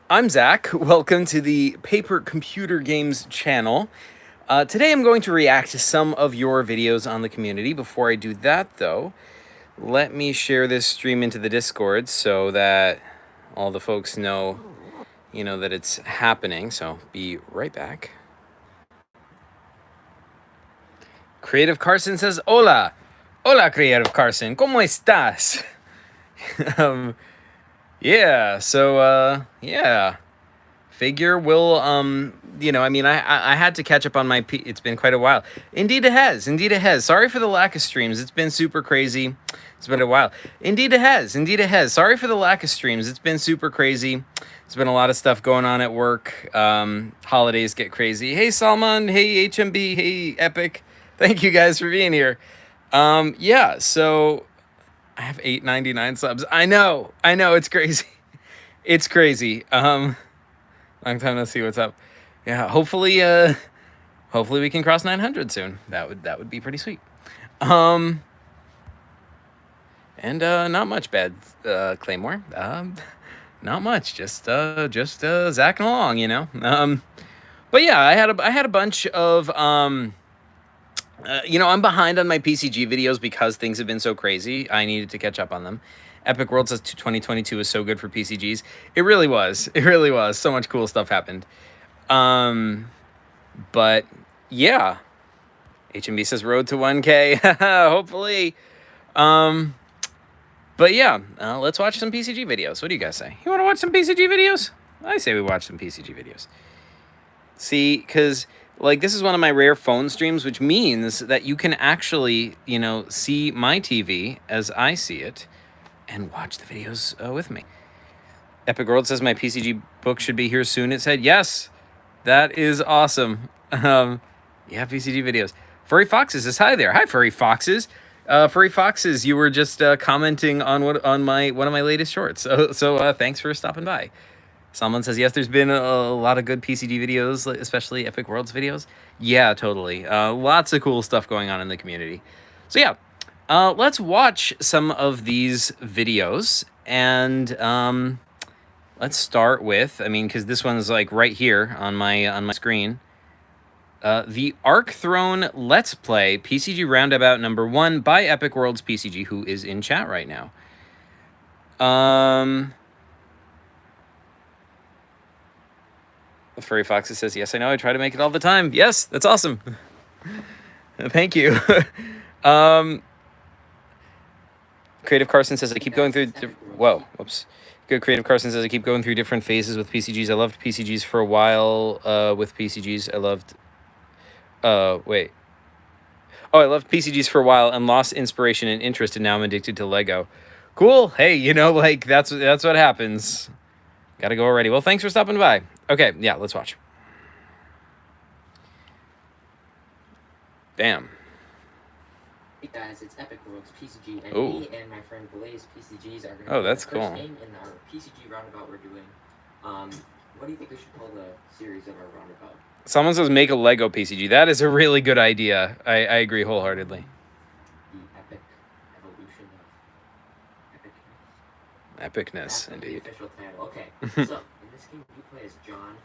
I'm Zach. Welcome to the Paper Computer Games channel. Today I'm going to react to some of your videos on the community. Before I do that, though, let me share this stream into the Discord so that all the folks know, that it's happening. So be right back. Creative Carson says, Hola! Hola, Creative Carson. ¿Cómo estás? Yeah. Figure will, I had to catch up on my, it's been quite a while. Indeed it has. Sorry for the lack of streams. It's been super crazy. It's been a while. Indeed it has. Sorry for the lack of streams. It's been super crazy. There's been a lot of stuff going on at work. Holidays get crazy. Hey, Salman. Hey, HMB. Hey, Epic. Thank you guys for being here. So I have 899 subs. I know, it's crazy. It's crazy. Long time to see what's up. Yeah, hopefully we can cross 900 soon. That would be pretty sweet. And not much, bad Claymore. Not much. Just zacking along, But yeah, I had a bunch of I'm behind on my PCG videos because things have been so crazy. I needed to catch up on them. Epic World says 2022 was so good for PCGs. It really was. So much cool stuff happened. But yeah. HMB says road to 1K. Hopefully. But yeah, let's watch some PCG videos. What do you guys say? You want to watch some PCG videos? I say we watch some PCG videos. See, because this is one of my rare phone streams, which means that you can actually, see my TV as I see it and watch the videos with me. Epic World says my PCG book should be here soon. It said, yes, that is awesome. Yeah, PCG videos. Furry Foxes says, hi there. Hi, Furry Foxes. Furry Foxes, you were just commenting on one of my latest shorts. So thanks for stopping by. Someone says, yes, there's been a lot of good PCG videos, especially Epic Worlds videos. Yeah, totally. Lots of cool stuff going on in the community. So yeah, let's watch some of these videos. And let's start with, because this one's right here on my screen. The Arc Throne Let's Play PCG Roundabout #1 by Epic Worlds PCG, who is in chat right now. Furry Foxes says, yes, I know. I try to make it all the time. Yes, that's awesome. Thank you. Creative Carson says, I keep going through... Whoa, whoops. Good. Creative Carson says, I keep going through different phases with PCGs. I loved PCGs for a while. With PCGs, I loved... wait. Oh, I loved PCGs for a while and lost inspiration and interest, and now I'm addicted to Lego. Cool. Hey, that's what happens. Gotta go already. Well, thanks for stopping by. Okay, yeah, let's watch. Bam. Hey guys, it's Epic Worlds PCG, and me and my friend Blaze PCGs are going to play that's the first cool. game in our PCG roundabout we're doing. What do you think we should call the series of our roundabout? Someone says make a Lego PCG. That is a really good idea. I agree wholeheartedly. The epic evolution of epicness. Epicness, indeed. The official title. Okay, so in this game you play as John.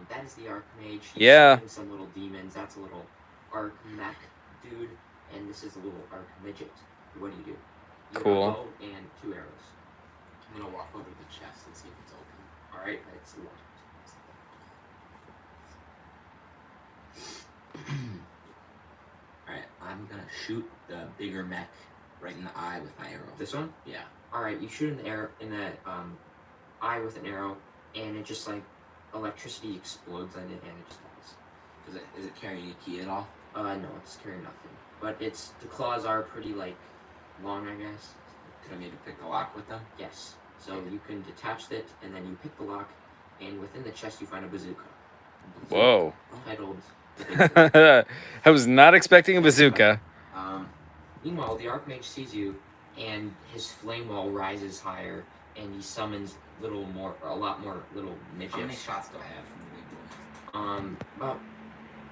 That is the Archmage. He's some little demons. That's a little Archmech dude. And this is a little Archmidget. What do? You cool. Have a bow and 2 arrows. I'm gonna walk over to the chest and see if it's open. Alright, it's locked. Alright, I'm gonna shoot the bigger mech right in the eye with my arrow. This one? Yeah. Alright, you shoot in the eye with an arrow, and it just electricity explodes on it and it just dies. Is it carrying a key at all? No, it's carrying nothing. But the claws are pretty, long, I guess. Could I maybe pick the lock with them? Yes. So you can detach it, and then you pick the lock, and within the chest you find a bazooka. Whoa. Titled... I was not expecting a bazooka. Meanwhile, the Archmage sees you, and his flame wall rises higher, and he summons a lot more little midgets. How many shots do I have from the big boy? About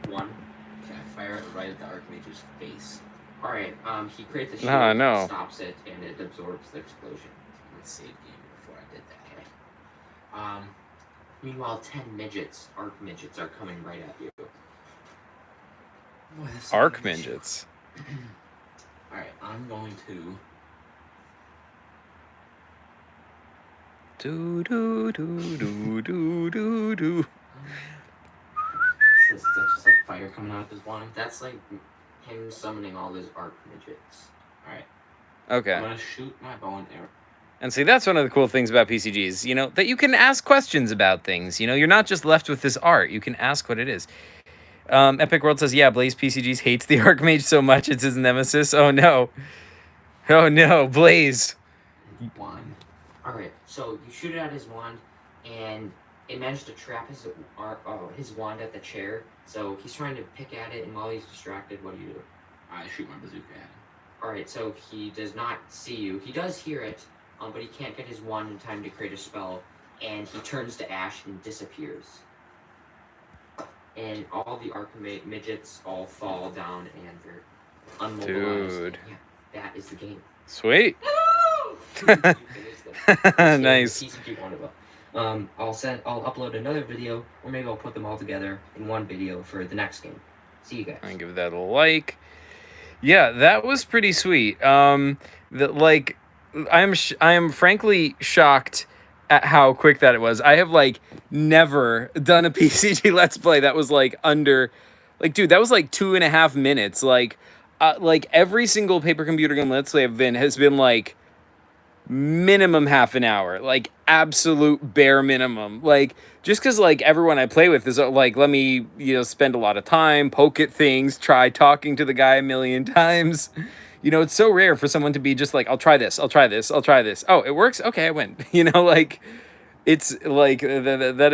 1. Okay, I fire it right at the Archmage's face. Alright, he creates a shield, stops it, and it absorbs the explosion. Let's save game before I did that. Okay. Meanwhile, 10 midgets, arc midgets, are coming right at you. Boy, Arc midgets. Alright, I'm going to... Do do do do do do do. Is that just like fire coming out of his wand? That's like him summoning all those arc midgets. Alright. Okay. I'm gonna shoot my bow and arrow. And see, that's one of the cool things about PCGs, you know, that you can ask questions about things. You know, you're not just left with this art. You can ask what it is. Epic World says, yeah, Blaze PCGs hates the Archmage so much it's his nemesis. Oh, no. Oh, no, Blaze. Wand. Alright, so you shoot it at his wand, and it managed to trap his wand at the chair. So he's trying to pick at it, and while he's distracted, what do? I shoot my bazooka at him. Alright, so he does not see you. He does hear it, but he can't get his wand in time to create a spell, and he turns to ash and disappears. And all the midgets all fall down and they're unmobilized. Dude. Yeah, that is the game. Sweet. Nice. I'll upload another video, or maybe I'll put them all together in one video for the next game. See you guys. I give that a like. Yeah, that was pretty sweet. I am frankly shocked at how quick that it was. I have like never done a PCG Let's Play that was like under, like, dude, that was like 2.5 minutes. Like every single paper computer game Let's Play has been like minimum half an hour, like absolute bare minimum. Like, just because like everyone I play with is like, let me, you know, spend a lot of time, poke at things, try talking to the guy a million times. You know, it's so rare for someone to be just like, I'll try this, I'll try this, I'll try this. Oh, it works? Okay, I win. You know, like, it's like, that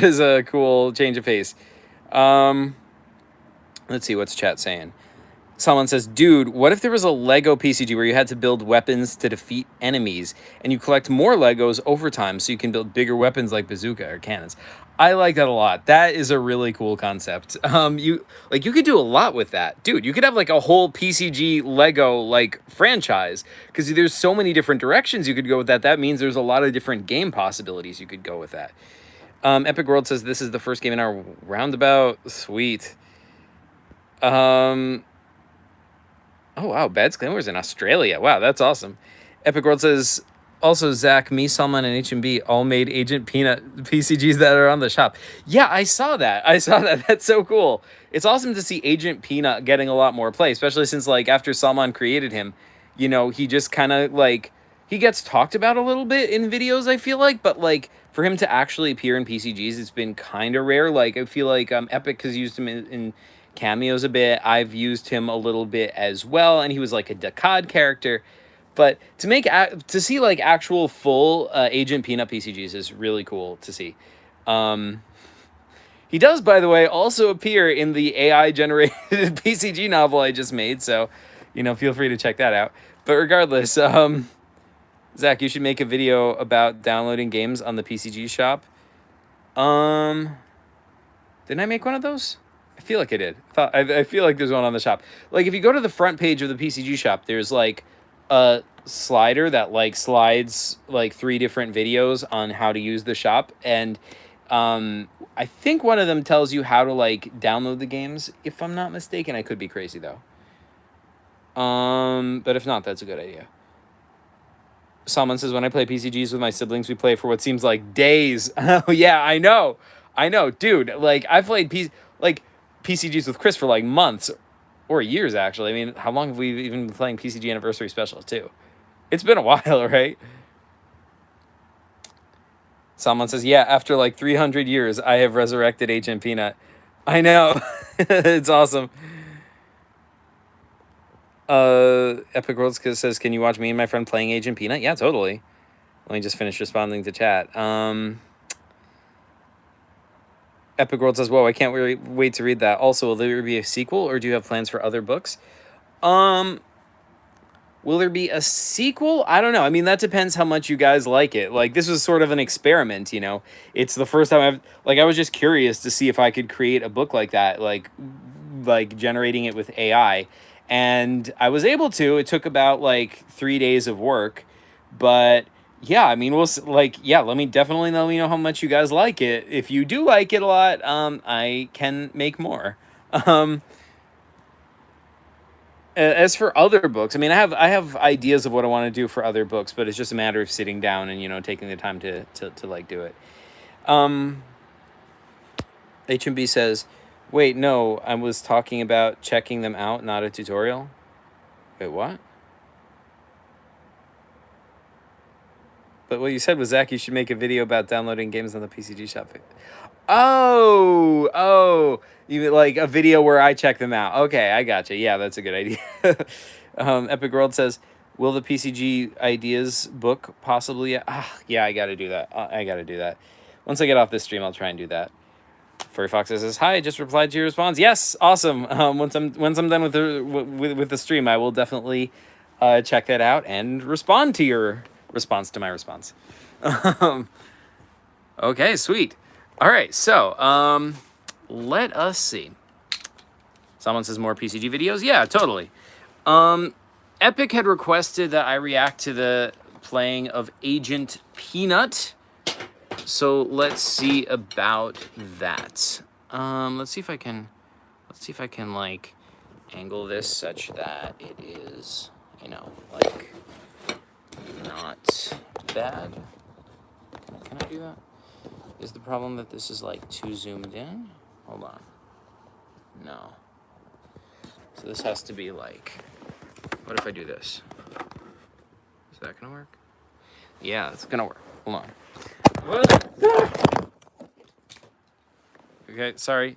is a cool change of pace. Let's see, what's chat saying? Someone says, dude, what if there was a Lego PCG where you had to build weapons to defeat enemies and you collect more Legos over time so you can build bigger weapons like bazooka or cannons? I like that a lot. That is a really cool concept. You could do a lot with that. Dude, you could have like a whole PCG Lego like franchise because there's so many different directions you could go with that. That means there's a lot of different game possibilities you could go with that. Epic World says this is the first game in our roundabout. Sweet. Oh, wow, Bad's Claymores in Australia. Wow, that's awesome. Epic World says, also, Zach, me, Salman, and HMB all made Agent Peanut PCGs that are on the shop. Yeah, I saw that. That's so cool. It's awesome to see Agent Peanut getting a lot more play, especially since, like, after Salman created him, you know, he just kind of, like, he gets talked about a little bit in videos, I feel like, but, like, for him to actually appear in PCGs, it's been kind of rare. Like, I feel like Epic has used him in cameos a bit. I've used him a little bit as well, and he was like a Decad character. But to see like actual full Agent Peanut PCGs is really cool to see. He does, by the way, also appear in the AI generated PCG novel I just made, so you know, feel free to check that out. But regardless, Zach, you should make a video about downloading games on the PCG shop. Didn't I make one of those? I feel like I did. I feel like there's one on the shop. Like, if you go to the front page of the PCG shop, there's, like, a slider that, like, slides, like, 3 different videos on how to use the shop. And I think one of them tells you how to, like, download the games. If I'm not mistaken, I could be crazy, though. But if not, that's a good idea. Salman says, when I play PCGs with my siblings, we play for what seems like days. Oh, yeah, I know. Dude, like, I've played PCGs with Chris for like months or years, actually. I mean, how long have we even been playing PCG Anniversary Specials too? It's been a while, right? Someone says, yeah, after like 300 years, I have resurrected Agent Peanut. I know. It's awesome. Epic World says, can you watch me and my friend playing Agent Peanut? Yeah, totally. Let me just finish responding to chat. Epic World says, whoa, I can't really wait to read that. Also, will there be a sequel, or do you have plans for other books? Will there be a sequel? I don't know. I mean, that depends how much you guys like it. Like, this was sort of an experiment, you know? It's the first time I was just curious to see if I could create a book like that, like generating it with AI. And I was able to. It took about, like, 3 days of work. But, yeah, I mean, let me definitely let me know how much you guys like it. If you do like it a lot, I can make more. Um, as for other books, I mean, I have ideas of what I want to do for other books, but it's just a matter of sitting down and, you know, taking the time to like do it. Um, HMB says, wait, no, I was talking about checking them out, not a tutorial. Wait, what? But what you said was, Zach, you should make a video about downloading games on the PCG shop. Oh, you mean like a video where I check them out. Okay, I gotcha. Yeah, that's a good idea. Epic World says, will the PCG ideas book possibly? Yeah, I gotta do that. I gotta do that. Once I get off this stream, I'll try and do that. Furry Fox says, "Hi, I just replied to your response." Yes, awesome. Once I'm done with the stream, I will definitely check that out and respond to your response to my response. Okay, sweet. All right, so let us see. Someone says more PCG videos. Yeah, totally. Epic had requested that I react to the playing of Agent Peanut. So let's see about that. Let's see if I can like angle this such that it is, you know, like not bad. Can I do that? Is the problem that this is like too zoomed in? Hold on. No. So this has to be like, what if I do this? Is that gonna work? Yeah, it's gonna work. Hold on. What? Okay, sorry.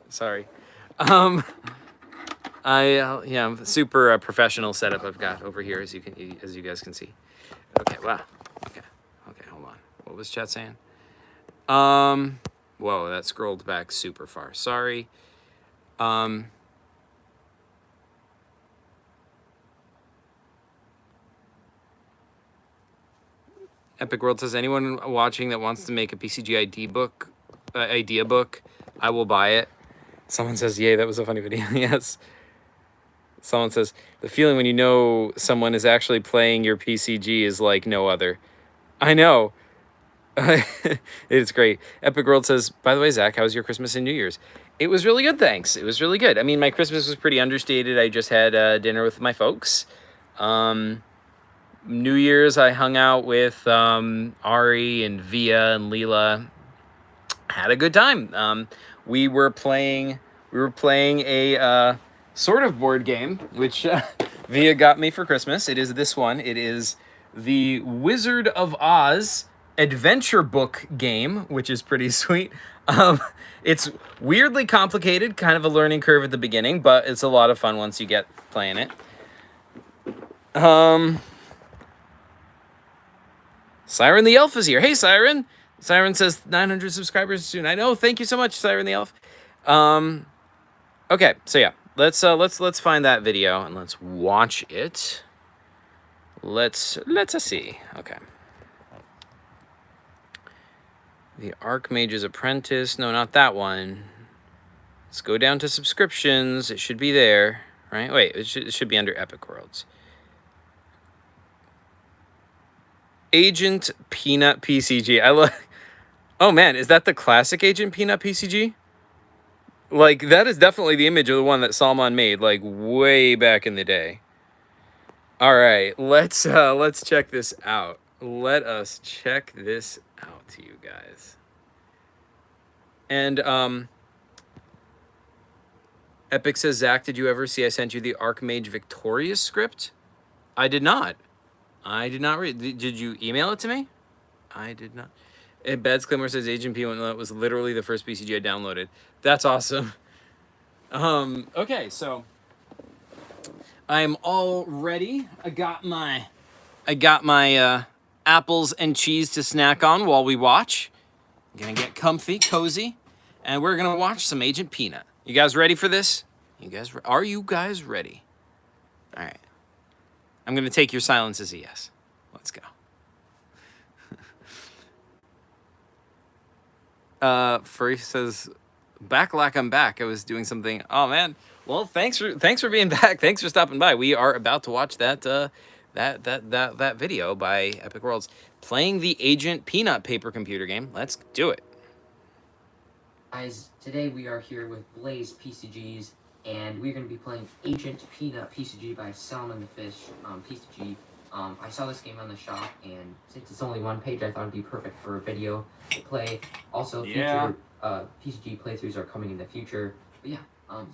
Yeah, super professional setup I've got over here, as you guys can see. Okay, wow. Okay, hold on. What was chat saying? Whoa, that scrolled back super far. Sorry. Epic World says, anyone watching that wants to make a PCG idea book, I will buy it. Someone says, yay, that was a funny video. Yes. Someone says, the feeling when you know someone is actually playing your PCG is like no other. I know. It's great. Epic World says, by the way, Zach, how was your Christmas and New Year's? It was really good, thanks. It was really good. I mean, my Christmas was pretty understated. I just had dinner with my folks. New Year's, I hung out with Ari and Via and Leela. Had a good time. We were playing a sort of board game, which Via got me for Christmas. It is this one. It is the Wizard of Oz adventure book game, which is pretty sweet. It's weirdly complicated, kind of a learning curve at the beginning, but it's a lot of fun once you get playing it. Siren the Elf is here. Hey, Siren. Siren says 900 subscribers soon. I know. Thank you so much, Siren the Elf. Okay, so yeah, let's find that video and let's watch it. Let's see. Okay. The Archmage's Apprentice. No, not that one. Let's go down to subscriptions. It should be there, right? Wait, it should be under Epic Worlds. Agent Peanut PCG. I love. Oh man, is that the classic Agent Peanut PCG? Like, that is definitely the image of the one that Salman made, like, way back in the day. All right, let's check this out. Let us check this out to you guys. And Epic says, Zach, did you ever see I sent you the Archmage Victorious script? I did not. I did not read. Did you email it to me? I did not. And Bad's Claymore says Agent P was literally the first PCG I downloaded. That's awesome. Okay, so I'm all ready. I got my apples and cheese to snack on while we watch. I'm gonna get comfy, cozy, and we're gonna watch some Agent Peanut. You guys ready for this? Are you guys ready? All right. I'm gonna take your silence as a yes. Let's go. Furry says, back like I'm back. I was doing something. Oh man. Well, thanks for being back. Thanks for stopping by. We are about to watch that video by Epic Worlds. playing the Agent Peanut paper computer game. Let's do it. Guys, today we are here with Blaze PCGs, and we're going to be playing Agent Peanut PCG by Salmon the Fish PCG. I saw this game on the shop, and since it's only one page, I thought it'd be perfect for a video to play. Also, future PCG playthroughs are coming in the future. But yeah,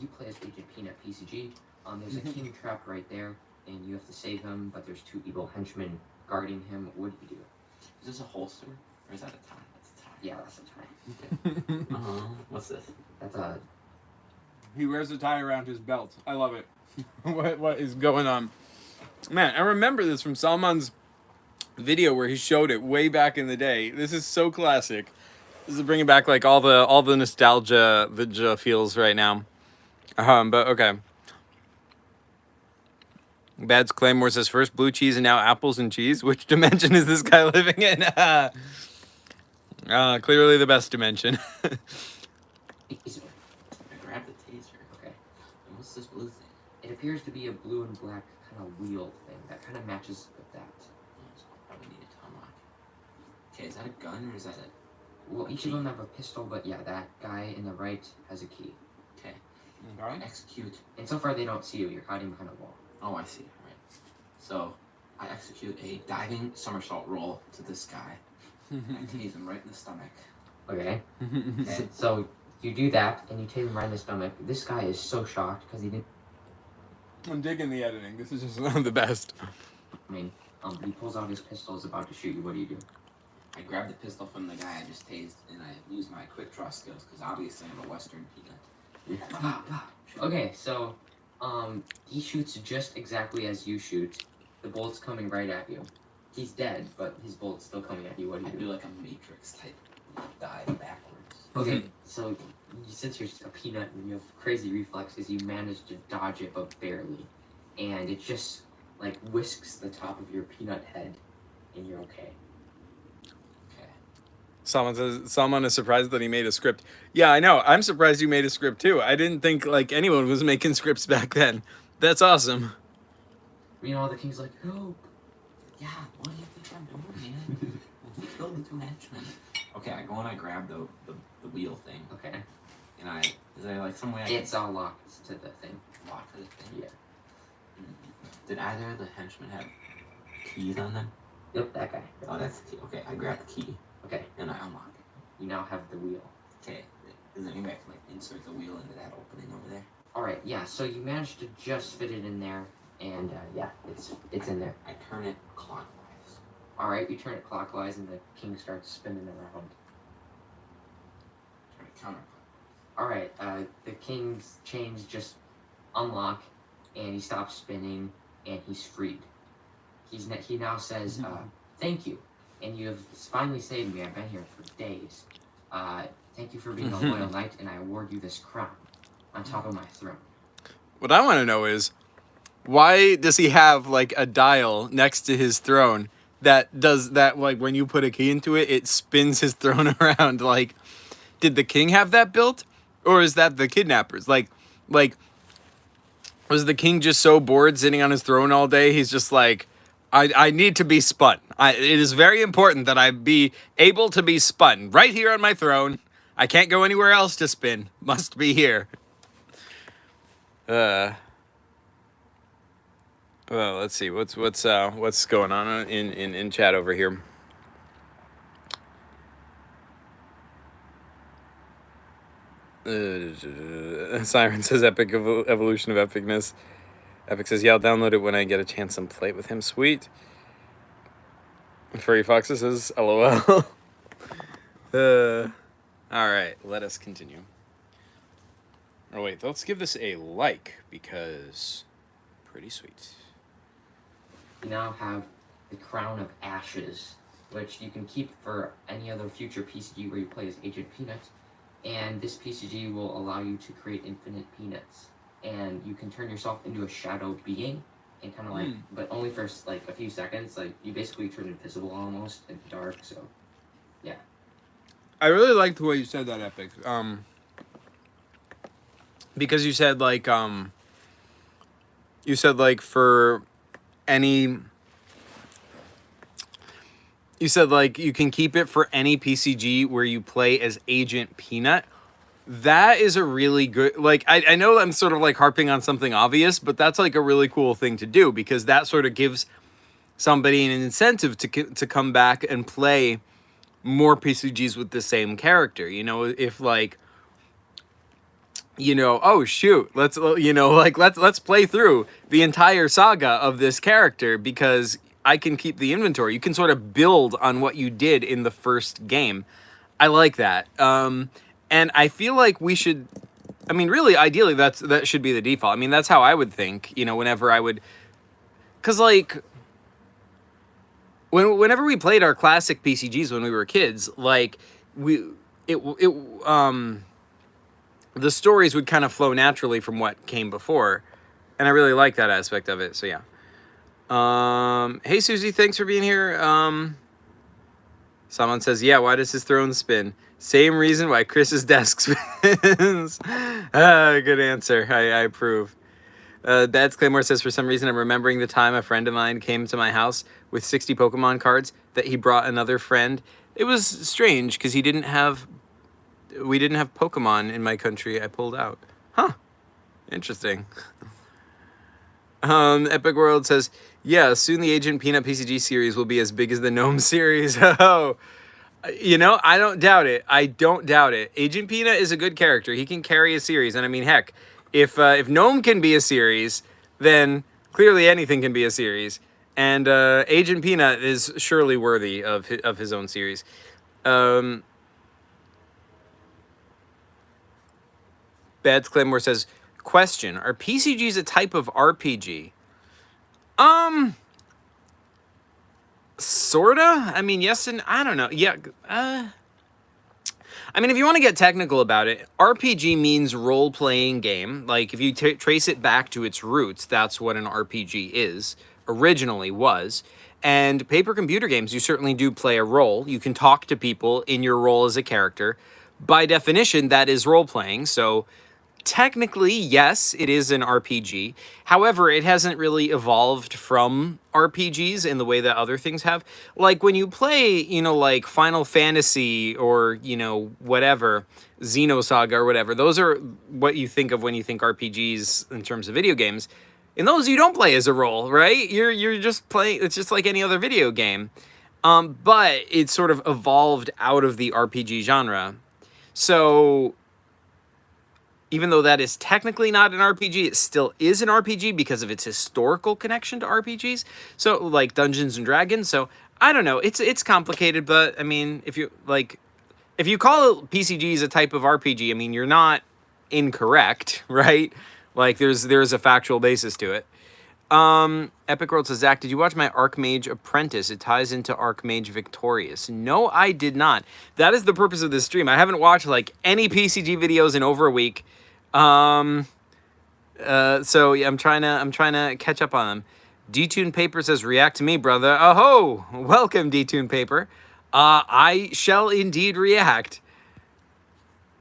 you play as Agent Peanut PCG. There's a king trapped right there, and you have to save him, but there's 2 evil henchmen guarding him. What do you do? Is this a holster, or is that a tie? That's a tie. Yeah, that's a tie. Okay. What's this? That's a... He wears a tie around his belt. I love it. What is going on? Man, I remember this from Salman's video where he showed it way back in the day. This is so classic. This is bringing back like all the nostalgia feels right now. But okay. Bad's Claymore says first blue cheese and now apples and cheese. Which dimension is this guy living in? Clearly the best dimension. I grabbed the taser. Okay. And what's this blue thing? It appears to be a blue and black kind of wheel thing that kind of matches with that. So I probably need it to unlock. Okay, is that a gun or is that a... Well, each of them have a pistol, but yeah, that guy in the right has a key. Okay. Okay. Execute. And so far they don't see you. You're hiding behind a wall. Oh, I see. Right. So, I execute a diving somersault roll to this guy. I tase him right in the stomach. Okay. Okay. So you do that, and you tase him right in the stomach. This guy is so shocked because he didn't... I'm digging the editing. This is just the best. I mean, he pulls out his pistol, is about to shoot you. What do you do? I grab the pistol from the guy I just tased, and I use my quick draw skills, because obviously I'm a Western peanut. Okay, so he shoots just exactly as you shoot. The bolt's coming right at you. He's dead, but his bolt's still coming at you. What do I you do do? like a Matrix type dive backwards. Okay, so since you're a peanut and you have crazy reflexes, you manage to dodge it, but barely. And it just, like, whisks the top of your peanut head, and you're okay. Okay. Salman is surprised that he made a script. Yeah, I know. I'm surprised you made a script too. I didn't think like anyone was making scripts back then. That's awesome. Meanwhile, the king's like, help! Yeah, what do you think I'm doing, man? You killed the 2 henchmen. Okay, I go and I grab the wheel thing, Okay. and is there like some way I It's all locked to the thing. can lock the thing? Yeah. Did either of the henchmen have keys on them? Yep, that guy. Oh, that's the key. Okay, I grab the key, Okay, and I unlock it. you now have the wheel. Okay, is there any way I can like insert the wheel into that opening over there? Alright, yeah, so you managed to just fit it in there, and yeah, it's in there. I turn it clockwise. Alright, you turn it clockwise, and the king starts spinning around. Turn it counterclockwise. Alright, the king's chains just unlock, and he stops spinning, and he's freed. He now says, thank you, and you have finally saved me. I've been here for days. Thank you for being a loyal knight, and I award you this crown on top of my throne. What I want to know is, why does he have like a dial next to his throne that does that? Like when you put a key into it, it spins his throne around. Like, did the king have that built, or is that the kidnappers? Like, was the king just so bored sitting on his throne all day? He's just like, I need to be spun. It is very important that I be able to be spun right here on my throne. I can't go anywhere else to spin. Must be here. Well, let's see. What's going on in chat over here? Siren says epic evolution of epicness. Epic says, yeah, I'll download it when I get a chance and play it with him. Sweet. Furry Foxes says, LOL. All right, let us continue. Oh, wait, let's give this a like, because pretty sweet. You now have the Crown of Ashes, which you can keep for any other future PCG where you play as Agent Peanut. And this PCG will allow you to create infinite peanuts. And you can turn yourself into a shadow being, and kind of like, but only for like a few seconds. Like, you basically turn invisible almost in the dark, so yeah. I really liked the way you said that, Epic. Because you said like for any You said, like, you can keep it for any PCG where you play as Agent Peanut. That is a really good, like, I know I'm sort of like harping on something obvious, but that's like a really cool thing to do, because that sort of gives somebody an incentive to come back and play more PCGs with the same character. You know, if like, you know, oh shoot, let's, you know, like let's play through the entire saga of this character because I can keep the inventory. You can sort of build on what you did in the first game. I like that. And I feel like we should, I mean, really, ideally, that should be the default. I mean, that's how I would think, you know, whenever I would, because, like, whenever we played our classic PCGs when we were kids, like, the stories would kind of flow naturally from what came before, and I really like that aspect of it, so yeah. Hey, Susie, thanks for being here. Someone says, yeah, why does his throne spin? Same reason why Chris's desk spins. Good answer. I approve. Dad's Claymore says, for some reason, I'm remembering the time a friend of mine came to my house with 60 Pokemon cards that he brought another friend. It was strange because we didn't have Pokemon in my country. I pulled out. Huh. Interesting. Epic World says, yeah, soon the Agent Peanut PCG series will be as big as the Gnome series. Oh, you know, I don't doubt it. I don't doubt it. Agent Peanut is a good character. He can carry a series. And I mean, heck, if Gnome can be a series, then clearly anything can be a series. And Agent Peanut is surely worthy of his own series. Bad's Claymore says, question, are PCGs a type of RPG? Sorta? I mean, yes and I don't know. Yeah. I mean, if you want to get technical about it, RPG means role-playing game. Like, if you trace it back to its roots, that's what an RPG is, originally was. And paper computer games, you certainly do play a role. You can talk to people in your role as a character. By definition, that is role-playing, so technically, yes, it is an RPG. However, it hasn't really evolved from RPGs in the way that other things have. Like when you play, you know, like Final Fantasy or, you know, whatever, Xenosaga or whatever, those are what you think of when you think RPGs in terms of video games. In those, you don't play as a role, right? You're just playing, it's just like any other video game. But it sort of evolved out of the RPG genre. So even though that is technically not an RPG, it still is an RPG because of its historical connection to RPGs. So, like Dungeons and Dragons. So, I don't know. It's complicated, but I mean, if you call PCGs a type of RPG, I mean, you're not incorrect, right? Like, there's a factual basis to it. Epic World says, Zach, did you watch my Archmage Apprentice? It ties into Archmage Victorious. No, I did not. That is the purpose of this stream. I haven't watched like any PCG videos in over a week. So yeah, I'm trying to catch up on them. Detune Paper says, react to me, brother. Oh, welcome, Detune Paper. I shall indeed react.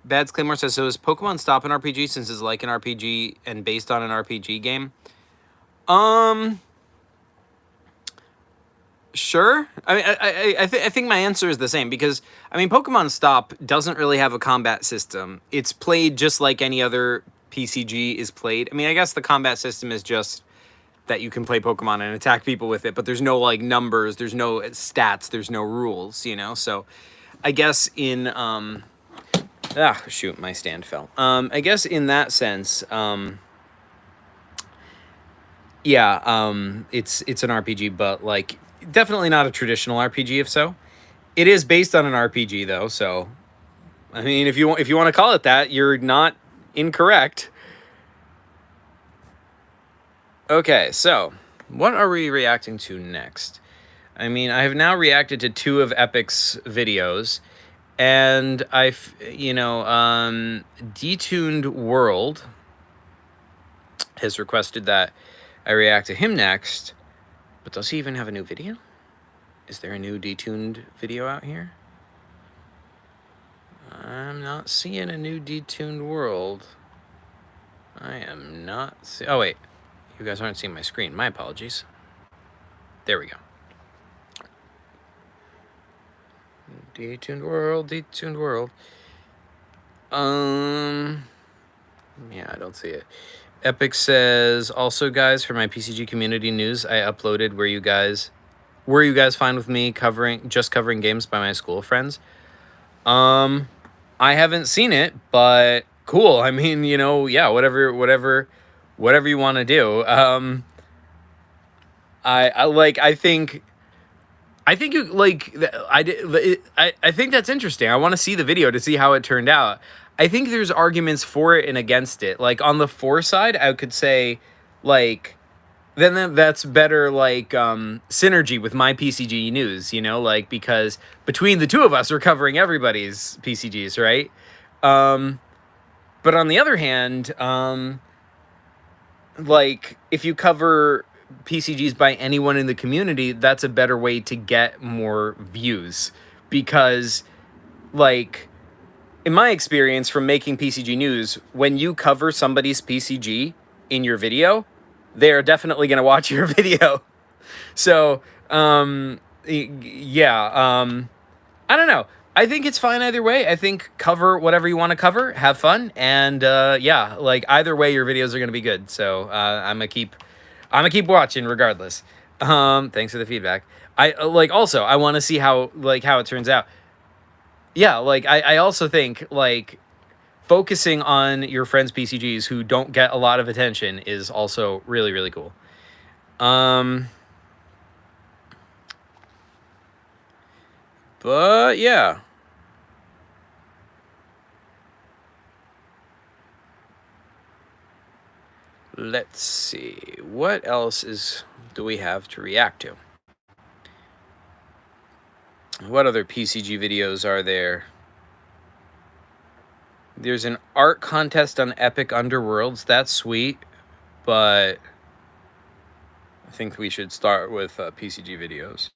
Bad's Claymore says, so is Pokemon Stop an RPG since it's like an RPG and based on an RPG game? Sure. I mean, I think my answer is the same because, I mean, Pokemon Stop doesn't really have a combat system. It's played just like any other PCG is played. I mean, I guess the combat system is just that you can play Pokemon and attack people with it, but there's no, like, numbers, there's no stats, there's no rules, you know? So, I guess in, shoot, my stand fell. I guess in that sense, yeah, it's an RPG, but, like, definitely not a traditional RPG, if so. It is based on an RPG, though, so, I mean, if you want to call it that, you're not incorrect. Okay, so, what are we reacting to next? I mean, I have now reacted to 2 of Epic's videos, and Detuned World has requested that I react to him next, but does he even have a new video? Is there a new Detuned video out here? I'm not seeing a new Detuned World. I am not oh, wait. You guys aren't seeing my screen. My apologies. There we go. Detuned world, detuned world. Yeah, I don't see it. Epic says, also guys, for my PCG community news, I uploaded were you guys fine with me covering games by my school friends? I haven't seen it, but cool. I mean, you know, yeah, whatever you want to do. I think you like I think that's interesting. I want to see the video to see how it turned out. I think there's arguments for it and against it. Like on the for side, I could say like then that's better like synergy with my PCG news, you know, like because between the two of us we're covering everybody's PCGs, right? But on the other hand, like if you cover PCGs by anyone in the community, that's a better way to get more views because like in my experience from making PCG news, when you cover somebody's PCG in your video, they're definitely going to watch your video. So, yeah, I don't know. I think it's fine either way. I think cover whatever you want to cover, have fun, and yeah, like either way, your videos are going to be good. So I'm gonna keep watching regardless. Thanks for the feedback. I like also I want to see how it turns out. Yeah, like I also think like focusing on your friends' PCGs who don't get a lot of attention is also really, really cool. But yeah. Let's see. What else do we have to react to? What other PCG videos are there? There's an art contest on Epic Underworlds. That's sweet, but I think we should start with PCG videos.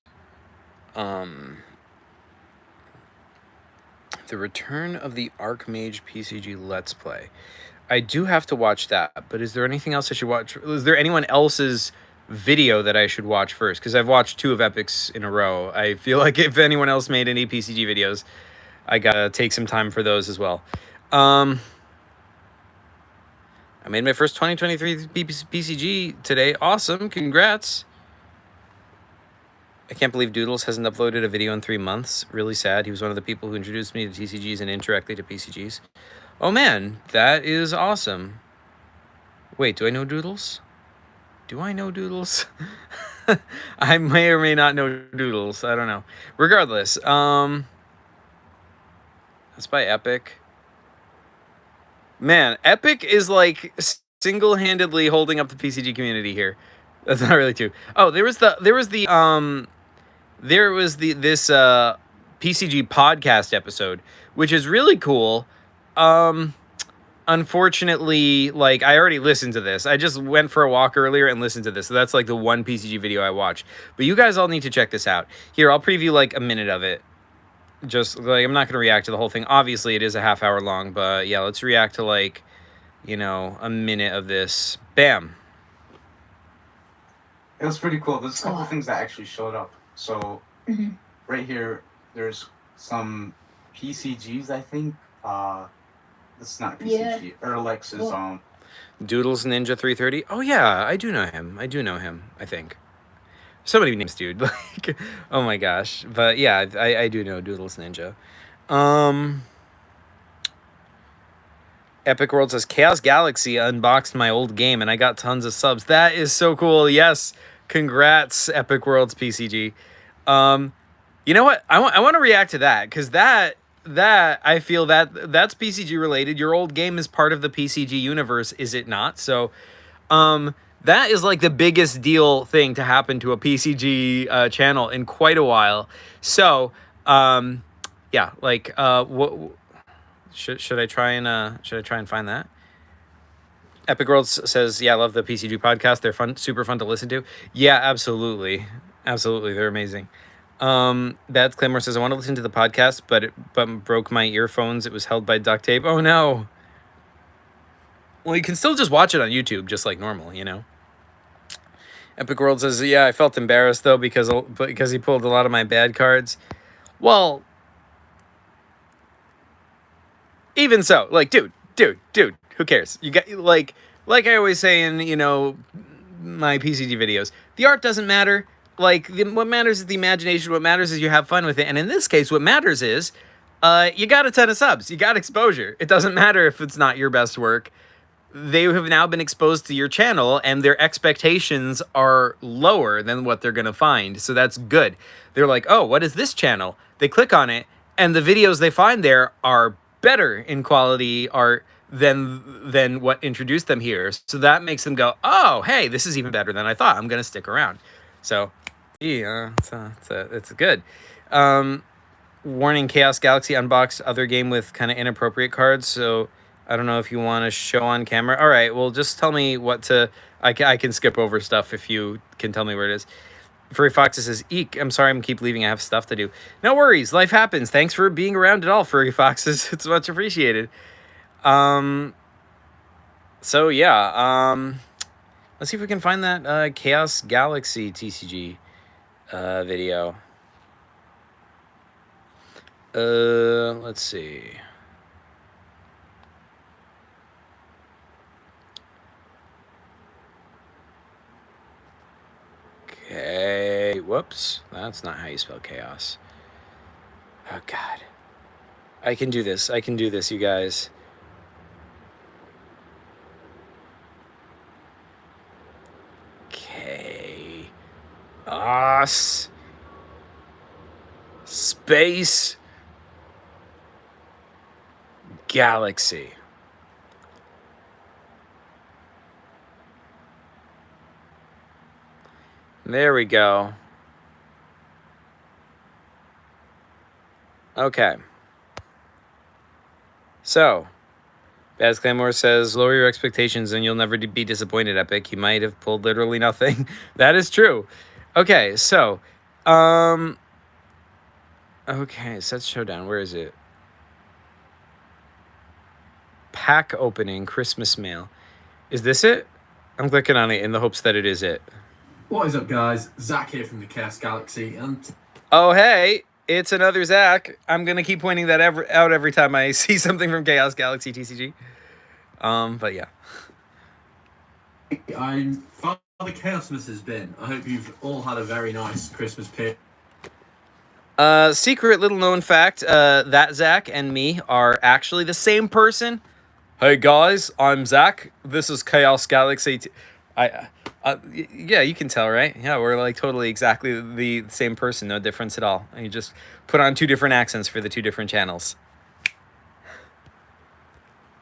The Return of the Archmage PCG Let's Play. I do have to watch that, but is there anything else I should watch? Is there anyone else's video that I should watch first? Because I've watched 2 of Epic's in a row. I feel like if anyone else made any PCG videos, I gotta take some time for those as well. I made my first 2023 PCG today. Awesome. Congrats. I can't believe Doodles hasn't uploaded a video in 3 months. Really sad. He was one of the people who introduced me to TCGs and indirectly to PCGs. Oh man, that is awesome. Wait, do I know Doodles? Do I know Doodles? I may or may not know Doodles. I don't know. Regardless, that's by Epic. Man, Epic is like single-handedly holding up the PCG community here. That's not really true. Oh, there was this PCG podcast episode, which is really cool. Unfortunately, like I already listened to this. I just went for a walk earlier and listened to this. So that's like the one PCG video I watched. But you guys all need to check this out. Here, I'll preview like a minute of it. Just like I'm not going to react to the whole thing. Obviously, it is a half hour long, but yeah, let's react to like, you know, a minute of this. Bam. It was pretty cool. There's a couple things that actually showed up. So right here, there's some PCGs, I think. This is not a PCG. Erlex is on. Doodles Ninja 330. Oh yeah, I do know him. I think. So many names, dude. Like, oh my gosh. But yeah, I do know Doodles Ninja. Epic World says Chaos Galaxy unboxed my old game and I got tons of subs. That is so cool. Yes. Congrats, Epic World's PCG. You know what? I want to react to that because that I feel that's PCG related. Your old game is part of the PCG universe, is it not? So, that is like the biggest deal thing to happen to a PCG channel in quite a while. So, yeah, like what should I try and find that? Epic World says, yeah, I love the PCG podcast. They're fun, super fun to listen to. Yeah, absolutely. Absolutely. They're amazing. Bad Claymore says, I want to listen to the podcast, but broke my earphones. It was held by duct tape. Oh no. Well, you can still just watch it on YouTube, just like normal, you know? Epic World says, yeah, I felt embarrassed though, because he pulled a lot of my bad cards. Well, even so, like, dude, who cares? You got like I always say in my PCG videos, the art doesn't matter. Like what matters is the imagination. What matters is you have fun with it. And in this case, what matters is you got a ton of subs. You got exposure. It doesn't matter if it's not your best work. They have now been exposed to your channel, and their expectations are lower than what they're gonna find. So that's good. They're like, oh, what is this channel? They click on it, and the videos they find there are better in quality art than what introduced them here. So that makes them go, oh, hey, this is even better than I thought. I'm gonna stick around. So yeah, it's good. Warning: Chaos Galaxy unboxed other game with kind of inappropriate cards. So I don't know if you want to show on camera. All right, well, just tell me what to. I can skip over stuff if you can tell me where it is. Furry Fox says, "Eek, I'm sorry, I'm keep leaving. I have stuff to do. No worries, life happens. Thanks for being around at all, Furry Foxes. It's much appreciated." So yeah, let's see if we can find that Chaos Galaxy TCG video. Let's see. Okay, whoops. That's not how you spell chaos. Oh, God. I can do this. I can do this, you guys. Okay. Space. Galaxy. There we go. Okay. So, Baz Claymore says, lower your expectations and you'll never be disappointed, Epic. You might have pulled literally nothing. That is true. Okay, so, okay, set showdown. Where is it? Pack opening, Christmas mail. Is this it? I'm clicking on it in the hopes that it is it. What is up, guys? Zach here from the Chaos Galaxy, and oh, hey, it's another Zach. I'm gonna keep pointing that out every time I see something from Chaos Galaxy TCG. But yeah. I'm Father Chaosmas has been. I hope you've all had a very nice Christmas period. Secret little known fact: that Zach and me are actually the same person. Hey guys, I'm Zach. This is Chaos Galaxy. Yeah, you can tell, right? Yeah, we're like totally exactly the same person, no difference at all. And you just put on 2 different accents for the 2 different channels.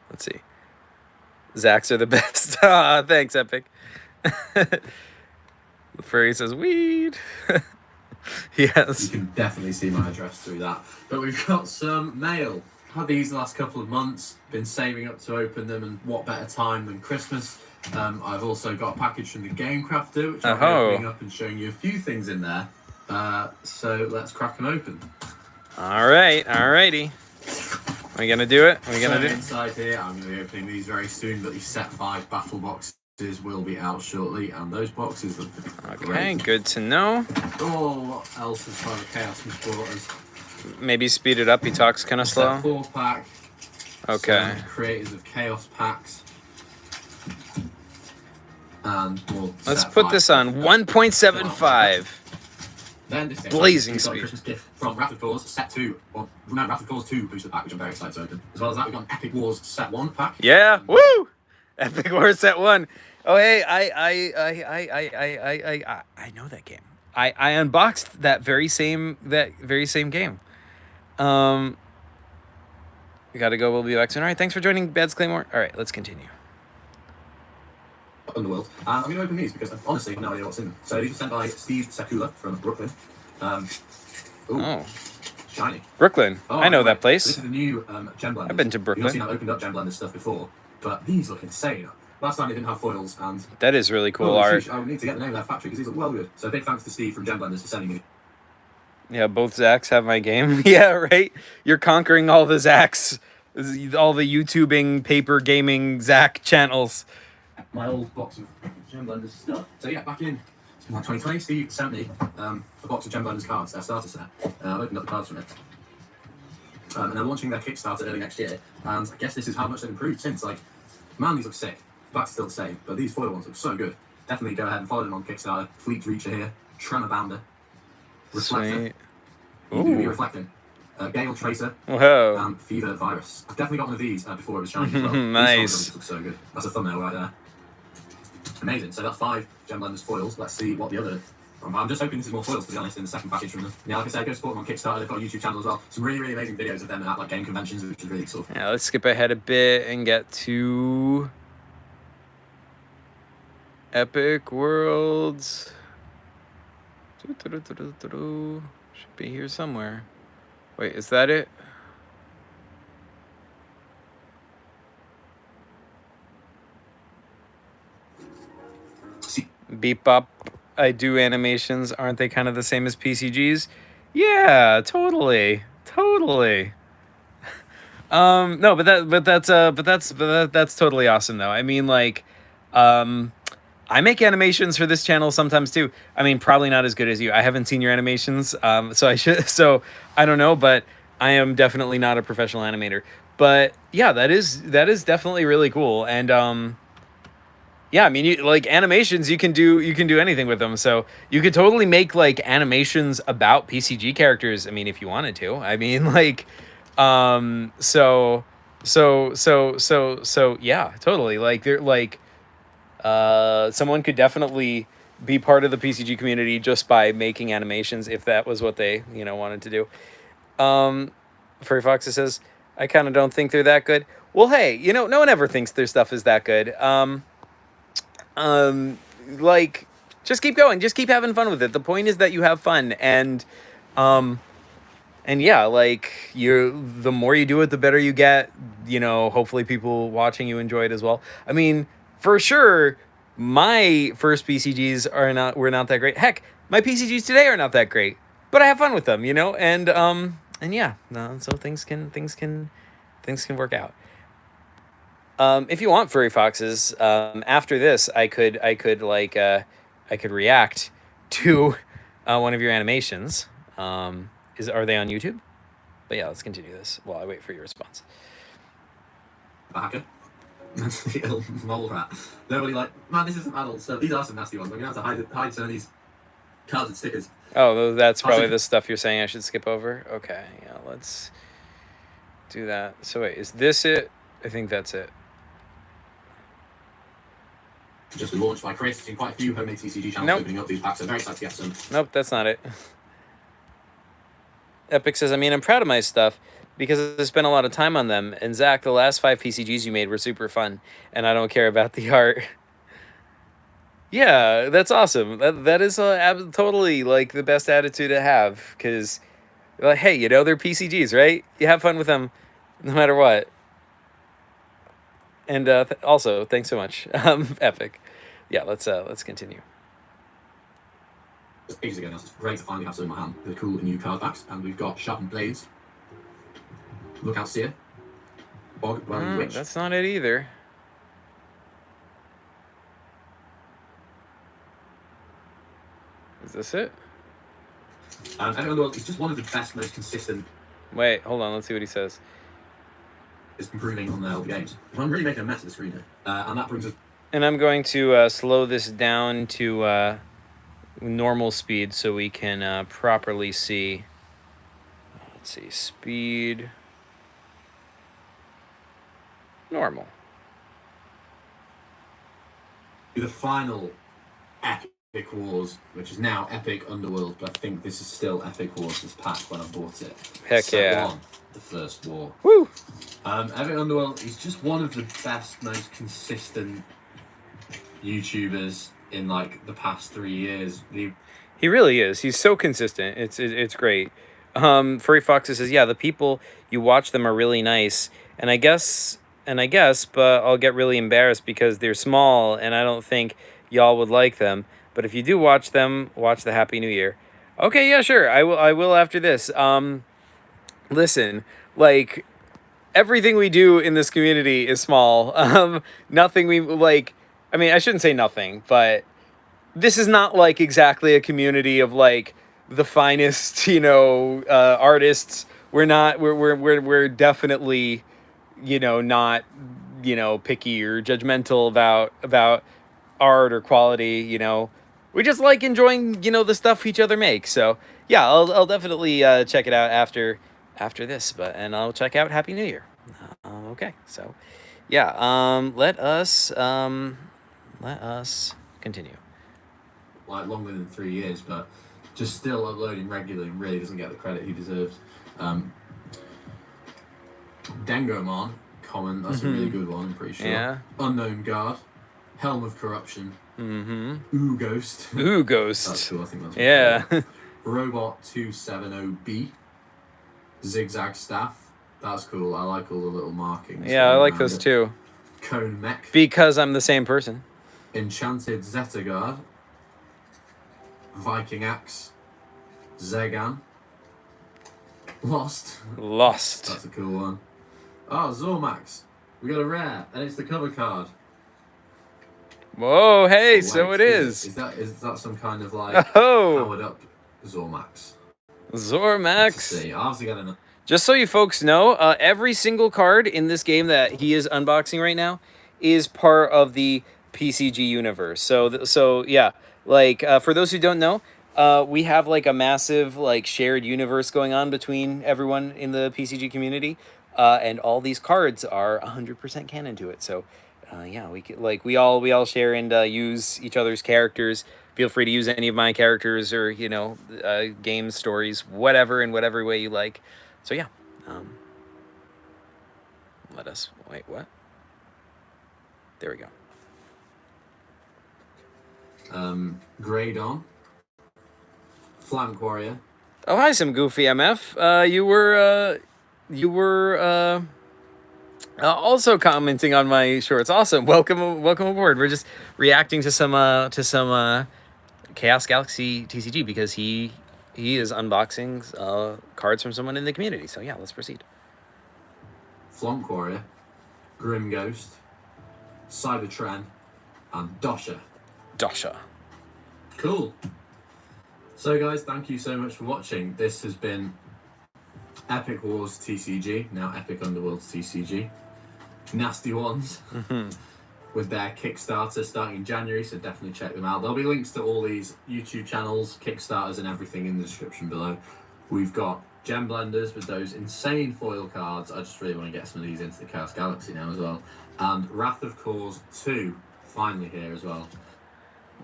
Let's see. Zach's are the best. Thanks, Epic. The furry says weed. Yes. You can definitely see my address through that. But we've got some mail. Had these the last couple of months, been saving up to open them, and what better time than Christmas? I've also got a package from the Game Crafter, which I'll be opening up and showing you a few things in there. So let's crack them open. All right, alrighty. Are we gonna do it? Are we gonna do it? Inside here, I'm going to be opening these very soon, but the set 5 battle boxes will be out shortly, and those boxes look Okay, great. good to know. Oh, what else has Father Chaos brought us? Maybe speed it up. He talks kind of slow. Set 4 pack. Okay. Some creators of Chaos packs. And more Let's set put 5 this on 1.75. Then this Blazing we've got a speed. Christmas gift from Wrath of Claws set 2, or no, Wrath of Claws 2 booster pack, which I'm very excited to open. As well as that, we've got an Epic Wars set 1 pack. Yeah, woo! Epic Wars set 1. Oh hey, I know that game. I unboxed that very same game. We gotta go. We'll be back soon. All right, thanks for joining, Beds Claymore. All right, let's continue. Underworld. I'm going to open these because I honestly have no idea what's in them. So these were sent by Steve Sekula from Brooklyn. Oh, Shiny. Brooklyn. Oh, I know anyway, that place. This is the new Gem Blenders. I've been to You've Brooklyn. not seen I've opened up Gem Blender stuff before, but these look insane. Last time they didn't have foils, and That is really cool art. I need to get the name of their factory because these look well good. So big thanks to Steve from Gem Blenders for sending me. Yeah, both Zachs have my game. Yeah, right? You're conquering all the Zachs. All the YouTubing, paper gaming Zach channels. My old box of Gem Blenders stuff. So yeah, back in 2020, Steve sent me a box of Gem Blenders cards, their starter set. I opened up the cards from it. And they're launching their Kickstarter early next year. And I guess this is how much they've improved since. Like, man, these look sick. The back's still the same, but these foil ones look so good. Definitely go ahead and follow them on Kickstarter. Fleet Reacher here, Tremor Bounder, Reflector, Sweet. UV Reflecting, Gale Tracer, Whoa. and Fever Virus. I've definitely got one of these before it was shiny as well. Nice. These look so good. That's a thumbnail right there. Amazing. So that's 5 Gem Blenders foils. Let's see what the other... I'm just hoping this is more foils, to be honest, in the second package from them. Yeah, like I said, go support them on Kickstarter. They've got a YouTube channel as well. Some really, really amazing videos of them at like game conventions, which is really cool. Yeah, let's skip ahead a bit and get to Epic Worlds. Should be here somewhere. Wait, is that it? Beep Bop, I do animations. Aren't they kind of the same as PCGs? Yeah, totally. No, that's totally awesome though. I mean, like, I make animations for this channel sometimes too. I mean, probably not as good as you. I haven't seen your animations, so I don't know, but I am definitely not a professional animator. But yeah, that is definitely really cool. And yeah, I mean, like animations, you can do anything with them. So you could totally make like animations about PCG characters. I mean, if you wanted to. I mean, like, so yeah, totally. Like they're like, someone could definitely be part of the PCG community just by making animations if that was what they, wanted to do. Furry Fox says, I kind of don't think they're that good. Well, hey, no one ever thinks their stuff is that good. Like, just keep going, just keep having fun with it. The point is that you have fun, and yeah, like, the more you do it, the better you get. Hopefully people watching you enjoy it as well. I mean, for sure, my first PCGs were not that great. Heck, my PCGs today are not that great, but I have fun with them, and yeah, so things can work out. If you want, Furry Foxes, after this, I could react to one of your animations. Are they on YouTube? But yeah, let's continue this while I wait for your response. Hacker. Little mole rat. Nobody man, this isn't adult stuff. These are some nasty ones. I'm gonna have to hide some of these cards and stickers. Oh, that's probably the stuff you're saying I should skip over? Okay, yeah, let's do that. So wait, is this it? I think that's it. Just been launched by Chris. Seen quite a few homemade TCG channels opening up these packs. So very excited to get some. Nope, that's not it. Epic says, I mean, I'm proud of my stuff because I spent a lot of time on them. And Zach, the last 5 PCGs you made were super fun, and I don't care about the art. Yeah, that's awesome. That is totally like the best attitude to have, because like, hey, they're PCGs, right? You have fun with them no matter what. And also, thanks so much, Epic. Yeah, let's continue. Ages ago now, so it's great to finally have some in my hand. The cool new card backs, and we've got Sharpened Blades, Lookout Seer, Bog Dwelling Witch. That's not it either. Is this it? And everyone knows it's just one of the best, most consistent. Wait, hold on. Let's see what he says. Is improving on their old games. I'm really making a mess of the screen here, and that brings us. And I'm going to slow this down to normal speed so we can properly see. Let's see, speed. Normal. The final Epic Wars, which is now Epic Underworld, but I think this is still Epic Wars, this pack when I bought it. Heck Set yeah. 1, the first war. Woo! Epic Underworld is just one of the best, most consistent YouTubers in like the past 3 years. He really is. He's so consistent. It's great. Furry Fox says, yeah, the people you watch them are really nice, and I guess, but I'll get really embarrassed because they're small, and I don't think y'all would like them. But if you do watch them, watch the Happy New Year. Okay, yeah, sure. I will after this. Listen, like, everything we do in this community is small. Nothing we like. I mean, I shouldn't say nothing, but this is not like exactly a community of like the finest, artists we're definitely, you know, not, you know, picky or judgmental about art or quality. You know, we just like enjoying, you know, the stuff each other makes. So yeah, I'll definitely check it out after this. And I'll check out Happy New Year. Okay, so yeah, let us continue. Like longer than 3 years, but just still uploading regularly and really doesn't get the credit he deserves. Dengomon, common, that's a really good one, I'm pretty sure. Yeah. Unknown Guard, Helm of Corruption, Ooh Ghost. Ooh, Ghost. That's cool, I think that's yeah. Robot 270B, Zigzag Staff, that's cool, I like all the little markings. Yeah, I like those too. Cone Mech. Because I'm the same person. Enchanted Zeta Guard, Viking Axe, Zegan, Lost. That's a cool one. Oh, Zormax. We got a rare, and it's the cover card. Whoa, hey, Wait, so it is. Is that some kind of like Oh, powered up Zormax? Zormax. Let's see, I obviously got enough. Just so you folks know, every single card in this game that he is unboxing right now is part of the PCG universe. So yeah, like for those who don't know, we have like a massive like shared universe going on between everyone in the PCG community, and all these cards are 100% canon to it. So yeah, we all share and use each other's characters. Feel free to use any of my characters or, you know, game stories, whatever, in whatever way you like. So yeah, let us wait. What? There we go. Grey Dawn, Flank Warrior. Oh, hi, some goofy MF. You were also commenting on my shorts. Awesome. Welcome aboard. We're just reacting to some Chaos Galaxy TCG because he is unboxing cards from someone in the community. So yeah, let's proceed. Flank Warrior, Grim Ghost, Cybertren, and Dosha. Cool. So guys, thank you so much for watching. This has been Epic Wars TCG, now Epic Underworld TCG. Nasty Ones with their Kickstarter starting in January, so definitely check them out. There'll be links to all these YouTube channels, Kickstarters and everything in the description below. We've got Gem Blenders with those insane foil cards. I just really want to get some of these into the Chaos Galaxy now as well. And Wrath of Khors 2 finally here as well.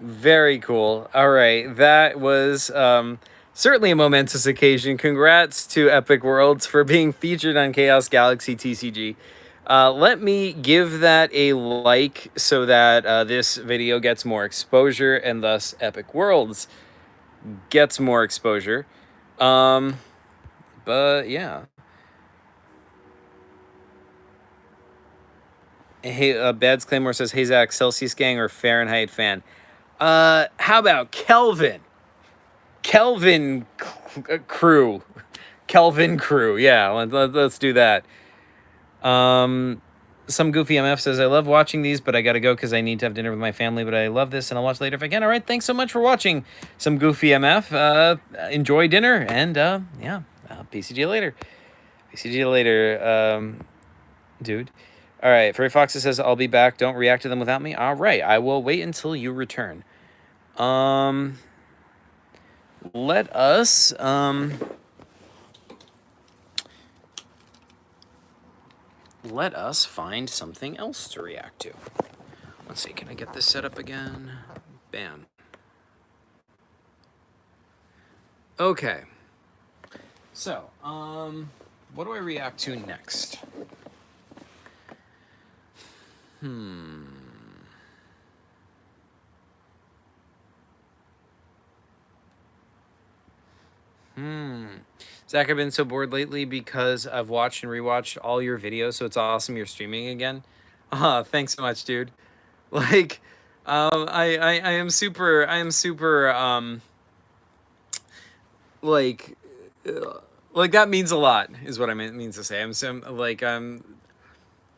Very cool. All right, that was certainly a momentous occasion. Congrats to Epic Worlds for being featured on Chaos Galaxy TCG. Let me give that a like so that this video gets more exposure and thus Epic Worlds gets more exposure. But yeah. Hey, Bads Claymore says, hey Zach, Celsius Gang or Fahrenheit fan? How about Kelvin? Kelvin Crew. Yeah, let's do that. Some goofy MF says, I love watching these, but I gotta go because I need to have dinner with my family, but I love this and I'll watch later if I can. All right, thanks so much for watching some goofy MF. Enjoy dinner and yeah, PCG later. Dude. All right, Furry Fox says, I'll be back. Don't react to them without me. All right, I will wait until you return. Let us find something else to react to. Let's see, can I get this set up again? Bam. Okay. So, what do I react to next? Zach, I've been so bored lately because I've watched and rewatched all your videos, so it's awesome you're streaming again. Thanks so much, dude. Like, I am super, like that means a lot, is what I means to say. I'm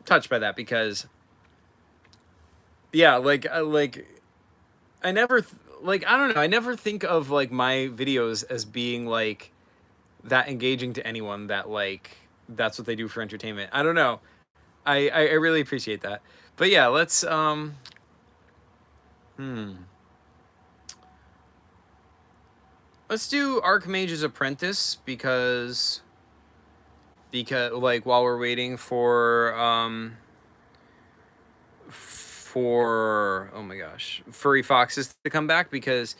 touched by that because, yeah, I never, I don't know, I never think of, like, my videos as being, like, that engaging to anyone that like that's what they do for entertainment. I don't know. I really appreciate that. But yeah, let's let's do Archmage's Apprentice because like while we're waiting for oh my gosh, Furry Foxes to come back because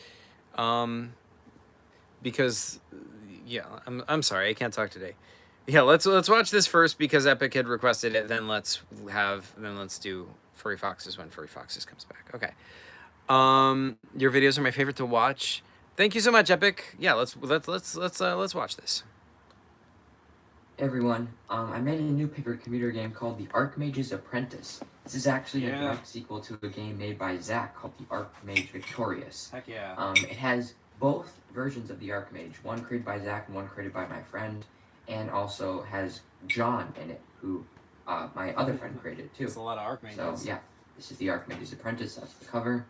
yeah, I'm sorry, I can't talk today. Yeah, let's watch this first because Epic had requested it. Then let's do Furry Foxes when Furry Foxes comes back. Okay. Your videos are my favorite to watch. Thank you so much, Epic. Yeah, let's watch this. Everyone, I made a new paper computer game called The Archmage's Apprentice. This is actually a direct sequel to a game made by Zach called The Archmage Victorious. Heck yeah. It has both versions of the Archmage, one created by Zach and one created by my friend, and also has John in it, who my other friend created too. It's a lot of Archmages. So yeah, this is The Archmage's Apprentice, that's the cover.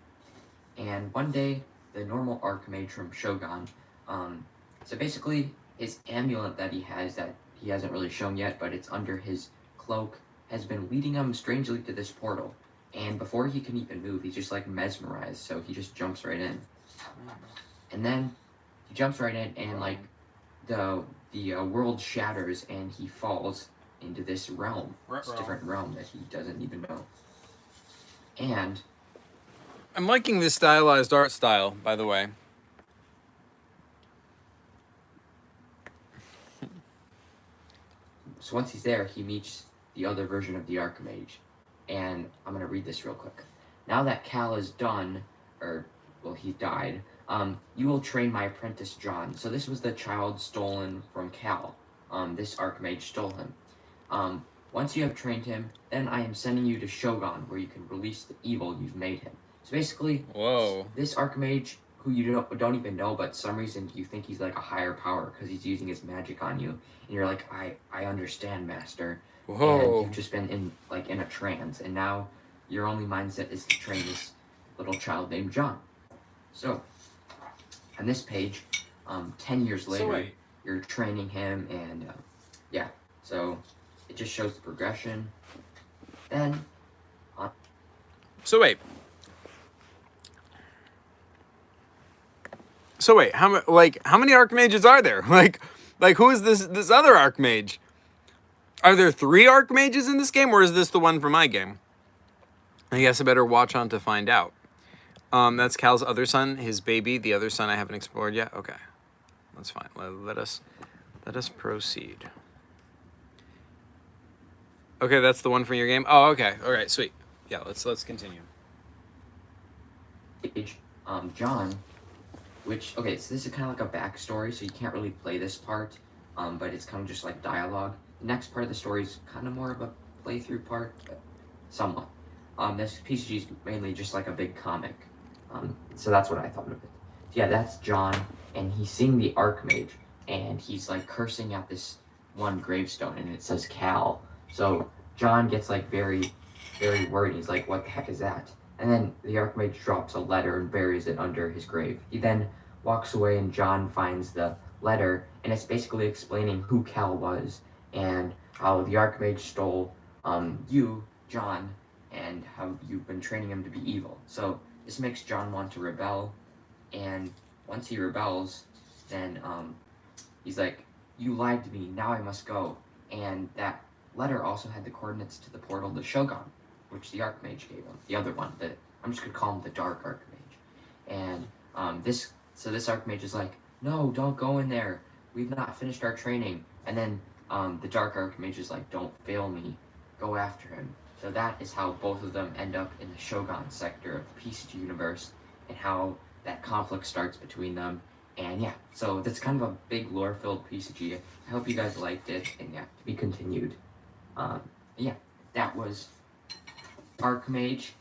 And one day, the normal Archmage from Shogun, so basically his amulet that he has that he hasn't really shown yet, but it's under his cloak, has been leading him strangely to this portal. And before he can even move, he's just like mesmerized, so he just jumps right in. And then he jumps right in, and like the world shatters, and he falls into this realm, this different realm that he doesn't even know. And I'm liking this stylized art style, by the way. So once he's there, he meets the other version of the Archmage. And I'm going to read this real quick. Now that Cal is done, or, well, he died, you will train my apprentice John. So this was the child stolen from Cal. This Archmage stole him. Once you have trained him, then I am sending you to Shogun, where you can release the evil you've made him. So basically, this Archmage, who you don't even know, but some reason you think he's like a higher power because he's using his magic on you, and you're like, I understand, Master. Whoa. And you've just been in a trance, and now your only mindset is to train this little child named John. So on this page, 10 years later, you're training him, and yeah, so it just shows the progression. Then So wait, how many Archmages are there? Like who is this other Archmage? Are there 3 Archmages in this game, or is this the one from my game? I guess I better watch on to find out. That's Cal's other son, his baby, the other son I haven't explored yet. Okay, that's fine. Let us proceed. Okay, that's the one from your game. Oh, okay. All right, sweet. Yeah, let's continue. John, which, okay, so this is kind of like a backstory, so you can't really play this part, but it's kind of just like dialogue. The next part of the story is kind of more of a playthrough part, but somewhat. This PCG is mainly just like a big comic, so that's what I thought of it. Yeah, that's John, and he's seeing the Archmage, and he's like cursing at this one gravestone, and it says Cal. So John gets like very, very worried. He's like, what the heck is that? And then the Archmage drops a letter and buries it under his grave. He then walks away, and John finds the letter, and it's basically explaining who Cal was and how the Archmage stole you, John, and how you've been training him to be evil. So this makes John want to rebel, and once he rebels, then he's like, you lied to me, now I must go. And that letter also had the coordinates to the portal to Shogun, which the Archmage gave him. The other one, I'm just gonna call him the Dark Archmage. And this Archmage is like, no, don't go in there. We've not finished our training. And then the Dark Archmage is like, don't fail me. Go after him. So that is how both of them end up in the Shogun sector of the PCG universe, and how that conflict starts between them. And yeah, so that's kind of a big lore-filled PCG. I hope you guys liked it, and yeah, to be continued. Yeah, that was Archmage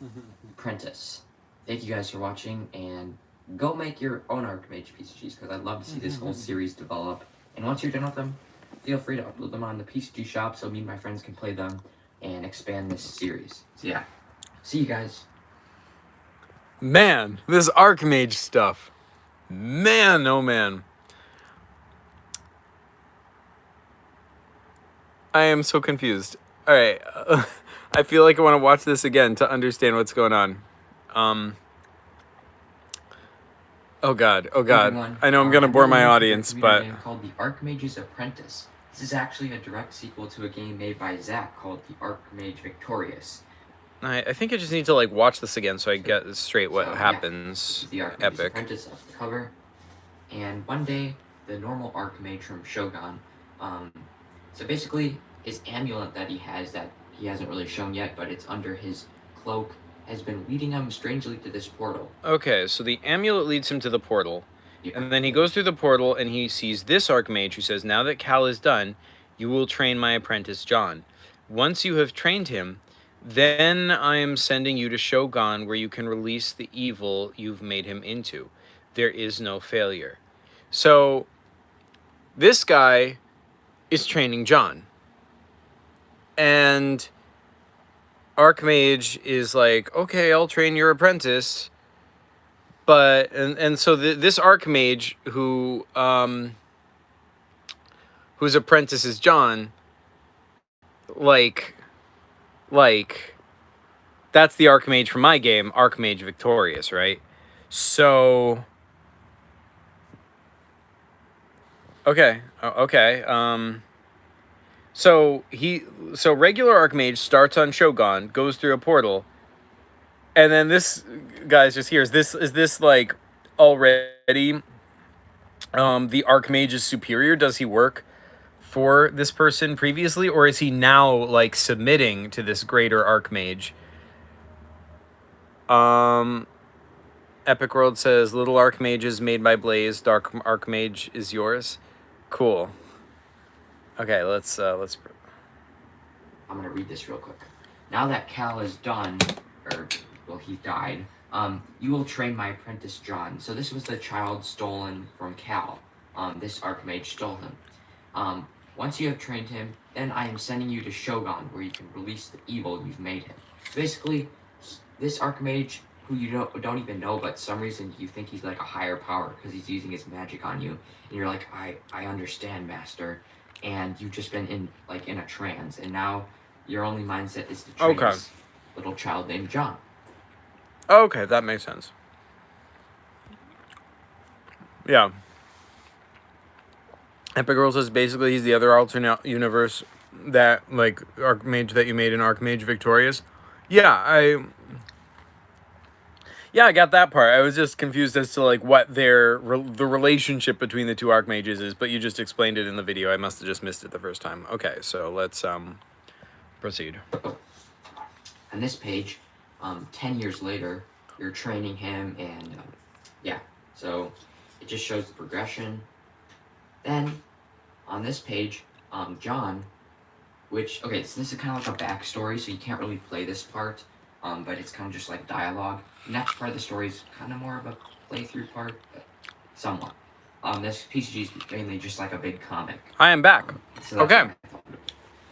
Apprentice. Thank you guys for watching, and go make your own Archmage PCGs, because I'd love to see this whole series develop. And once you're done with them, feel free to upload them on the PCG shop so me and my friends can play them and expand this series. So yeah, see you guys. Man, this Archmage stuff. Man, oh man. I am so confused. All right. I feel like I want to watch this again to understand what's going on. Oh God. Oh God. Everyone, I know I'm going to bore my audience, but... a game called The Archmage's Apprentice. This is actually a direct sequel to a game made by Zach called The Archmage Victorious. I think I just need to like watch this again so I get straight what So, happens. The Archmage's Epic. Apprentice of the cover. And one day, the normal Archmage from Shogun, so basically, his amulet that he has that he hasn't really shown yet, but it's under his cloak, has been leading him strangely to this portal. Okay, so the amulet leads him to the portal. Yeah. And then he goes through the portal and he sees this Archmage who says, now that Cal is done, you will train my apprentice John. Once you have trained him, then I am sending you to Shogun where you can release the evil you've made him into. There is no failure. So this guy is training John. And Archmage is like, okay, I'll train your apprentice. But and so this Archmage who whose apprentice is John, like that's the Archmage from my game, Archmage Victorious, right? So okay. So regular Archmage starts on Shogun, goes through a portal, and then this guy's just here. Is this like already the Archmage is superior? Does he work for this person previously, or is he now like submitting to this greater Archmage? Epic World says little Archmages made by Blaze. Dark Archmage is yours. Cool. Okay, let's. I'm gonna read this real quick. Now that Cal is done, he died. You will train my apprentice John. So this was the child stolen from Cal. This Archmage stole him. Once you have trained him, then I am sending you to Shogun, where you can release the evil you've made him. Basically, this Archmage, who you don't even know, but some reason you think he's like a higher power because he's using his magic on you, and you're like, I understand, Master, and you've just been in a trance, and now your only mindset is to train this little child named John. Okay, that makes sense. Yeah. Epic Girl says basically he's the other alternate universe that like Archmage that you made in Archmage Victorious. Yeah, I got that part. I was just confused as to like what the relationship between the two Archmages is, but you just explained it in the video. I must have just missed it the first time. Okay, so let's proceed. On this page, 10 years later, you're training him, and so it just shows the progression. Then, on this page, John, so this is kind of like a backstory, so you can't really play this part, but it's kind of just like dialogue. The next part of the story is kind of more of a playthrough part, but somewhat. This PCG is mainly just like a big comic. I am back. Okay.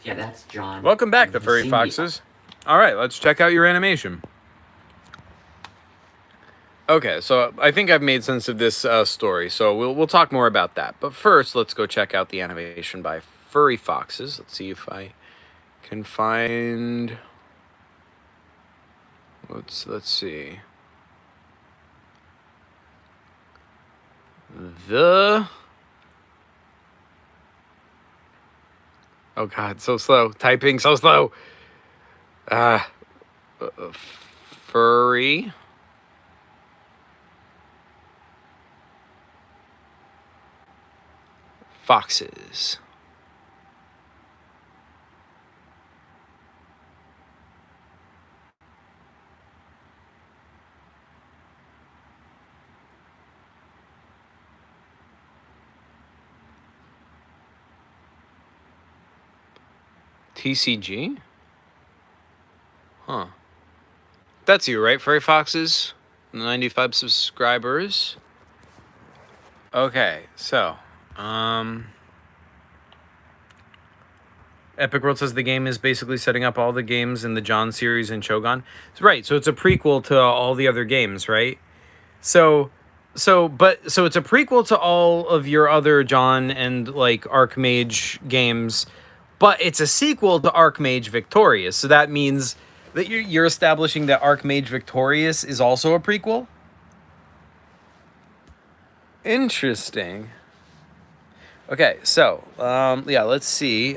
Yeah, that's John. Welcome back, the Furry Foxes. All right, let's check out your animation. Okay, so I think I've made sense of this story, so we'll talk more about that. But first, let's go check out the animation by Furry Foxes. Let's see if I can find... Let's see. Oh God, so slow. Typing so slow. Furry Foxes. TCG? Huh. That's you, right, Furry Foxes? 95 subscribers. Okay, so, Epic World says the game is basically setting up all the games in the John series in Shogun. Right, so it's a prequel to all the other games, right? So it's a prequel to all of your other John and, like, Archmage games. but it's a sequel to Archmage Victorious. So that means that you're establishing that Archmage Victorious is also a prequel? Interesting. Okay, so, yeah, let's see.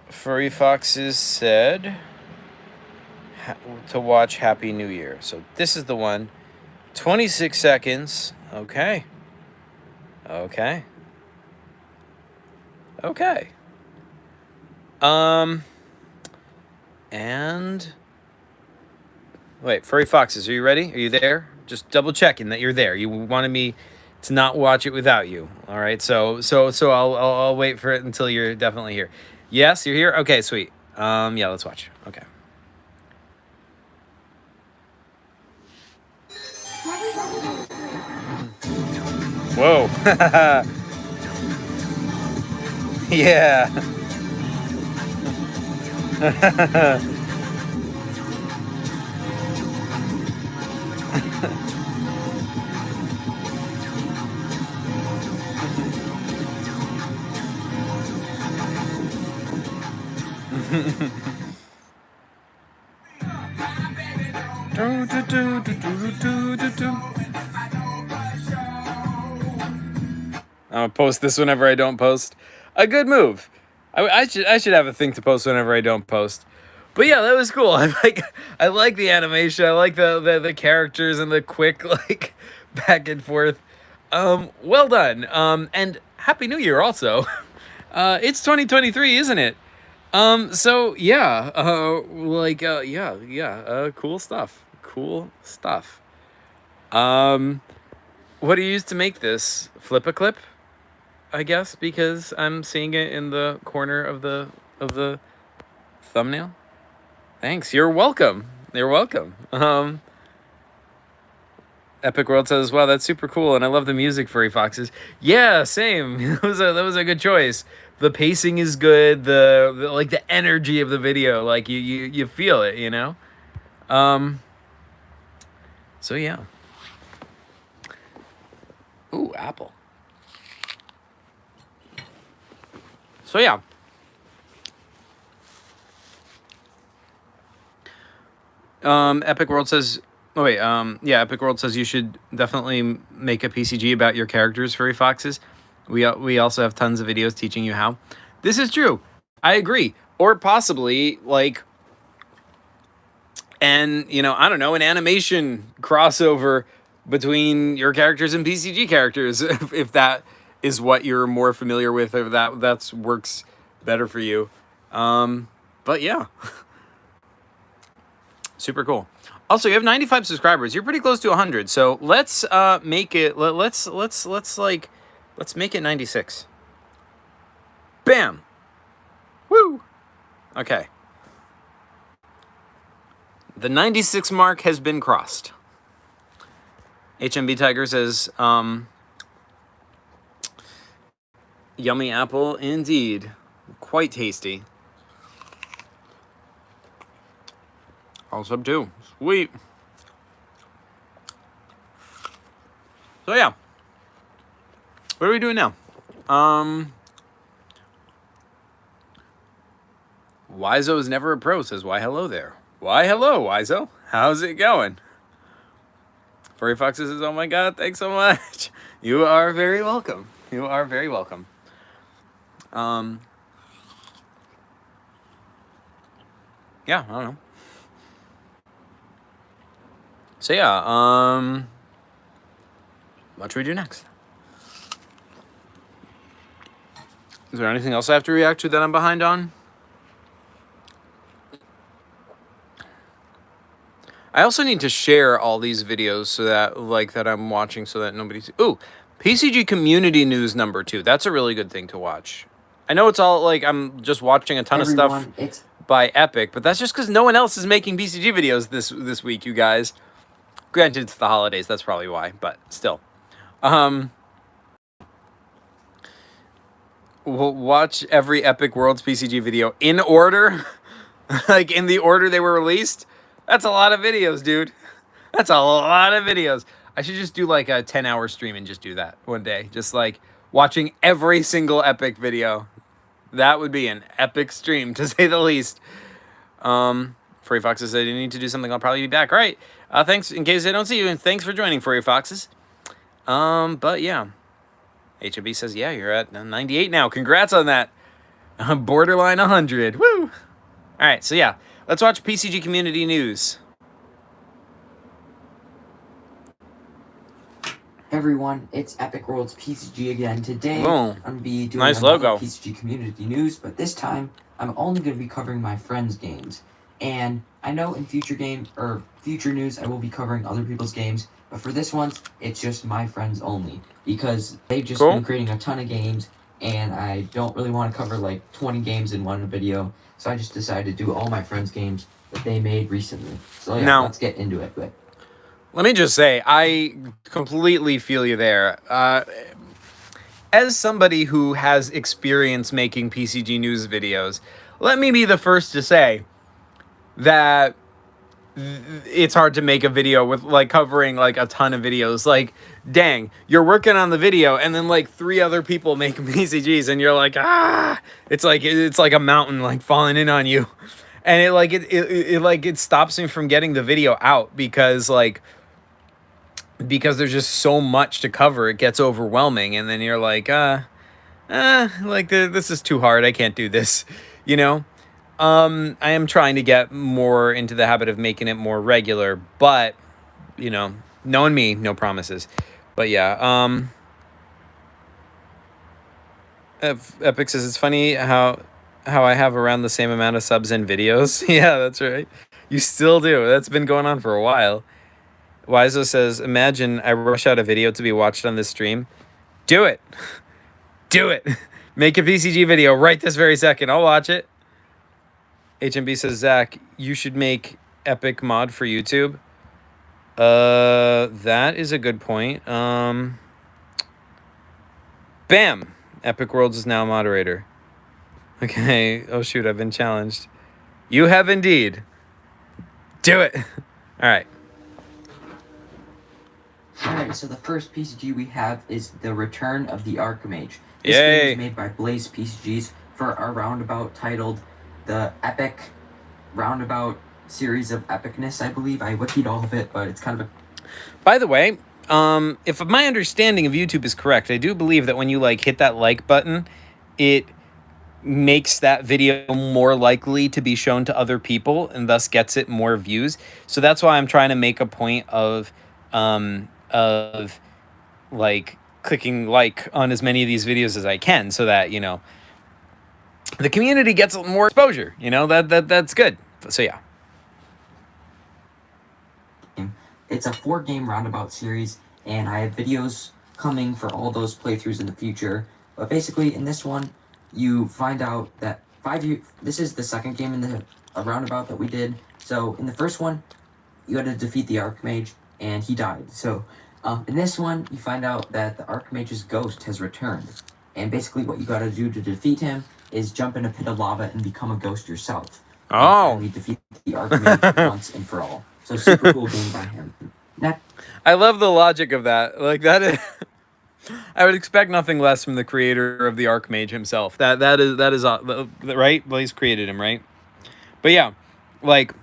Furry Foxes said to watch Happy New Year. So this is the one. 26 seconds. Okay. Okay. Okay. And wait, Furry Foxes, are you ready? Are you there? Just double checking that you're there. You wanted me to not watch it without you. All right. So I'll wait for it until you're definitely here. Yes, you're here. Okay, sweet. Yeah, let's watch. Okay. Whoa. Yeah. I'll post this whenever I don't post. A good move. I should have a thing to post whenever I don't post. But yeah, that was cool. I like the animation. I like the characters and the quick like back and forth. Well done. And Happy New Year also. It's 2023, isn't it? So yeah, cool stuff. Cool stuff. What do you use to make this? Flip a clip? I guess because I'm seeing it in the corner of the thumbnail. Thanks. You're welcome. You're welcome. Epic World says, "Wow, that's super cool, and I love the music, Furry Foxes." Yeah, same. That was a good choice. The pacing is good. The like the energy of the video, like you feel it, you know. So yeah. Ooh, apple. So yeah. Epic World says, oh wait, yeah, Epic World says you should definitely make a PCG about your characters, Furry Foxes. We also have tons of videos teaching you how. This is true. I agree. Or possibly like, and you know, I don't know, an animation crossover between your characters and PCG characters, if that is what you're more familiar with, or that works better for you. But yeah. Super cool. Also, you have 95 subscribers. You're pretty close to 100. So let's make it. Let's make it 96. Bam. Woo. Okay. The 96 mark has been crossed. HMB Tiger says, yummy apple indeed. Quite tasty. All sub 2. Sweet. So yeah. What are we doing now? Wizo is never a pro says, why hello there. Why hello, Wizo? How's it going? Furry Foxes says, oh my god, thanks so much. You are very welcome. You are very welcome. Yeah, I don't know. So yeah, what should we do next? Is there anything else I have to react to that I'm behind on? I also need to share all these videos so that, like, that I'm watching so that nobody's... Ooh, PCG Community News #2. That's a really good thing to watch. I know it's all, like, I'm just watching a ton of stuff by Epic, but that's just because no one else is making PCG videos this week, you guys. Granted, it's the holidays, that's probably why, but still. We'll watch every Epic Worlds PCG video in order, like in the order they were released. That's a lot of videos, dude. That's a lot of videos. I should just do like a 10-hour stream and just do that one day. Just like watching every single Epic video. That would be an epic stream, to say the least. Furry Foxes said, you need to do something, I'll probably be back. All right. Thanks, in case I don't see you, and thanks for joining, Furry Foxes. But yeah. HB says, yeah, you're at 98 now. Congrats on that. Borderline 100. Woo! All right, so yeah. Let's watch PCG community news. Hey everyone, it's Epic World's PCG again. Today, Boom. I'm going to be doing Nice another logo. PCG community news, but this time, I'm only going to be covering my friends' games. And I know in future news, I will be covering other people's games, but for this one, it's just my friends only, because they've just been creating a ton of games, and I don't really want to cover like 20 games in one video, so I just decided to do all my friends' games that they made recently. So yeah, let's get into it. But let me just say, I completely feel you there. As somebody who has experience making PCG news videos, let me be the first to say that it's hard to make a video with like covering like a ton of videos. Like, dang, you're working on the video and then like 3 other people make PCGs and you're like, it's like a mountain like falling in on you. And it stops me from getting the video out because there's just so much to cover. It gets overwhelming, and then you're like, this is too hard. I can't do this, you know? I am trying to get more into the habit of making it more regular, but, you know, knowing me, no promises. But yeah, Epic says it's funny how I have around the same amount of subs and videos. Yeah, that's right. You still do. That's been going on for a while. Wizo says, imagine I rush out a video to be watched on this stream. Do it. Do it. Make a PCG video right this very second. I'll watch it. HMB says, Zach, you should make Epic mod for YouTube. That is a good point. Bam. Epic Worlds is now a moderator. Okay. Oh, shoot. I've been challenged. You have indeed. Do it. All right. Alright, so the first PCG we have is The Return of the Archmage. This Yay. game is made by Blaze PCGs for our roundabout titled The Epic Roundabout Series of Epicness, I believe. I wikied all of it, but it's kind of a... By the way, if my understanding of YouTube is correct, I do believe that when you like hit that like button, it makes that video more likely to be shown to other people and thus gets it more views. So that's why I'm trying to make a point of like clicking like on as many of these videos as I can, so that, you know, the community gets more exposure. You know, that's good. So yeah. It's a 4-game roundabout series, and I have videos coming for all those playthroughs in the future. But basically, in this one, you find out that this is the second game in the roundabout that we did. So in the first one, you had to defeat the Archmage, and he died. So in this one, you find out that the Archmage's ghost has returned. And basically what you gotta do to defeat him is jump in a pit of lava and become a ghost yourself. Oh. And we defeat the Archmage once and for all. So super cool game by him. I love the logic of that. Like that is... I would expect nothing less from the creator of the Archmage himself. That is right? Blaze created him, right? But yeah, like...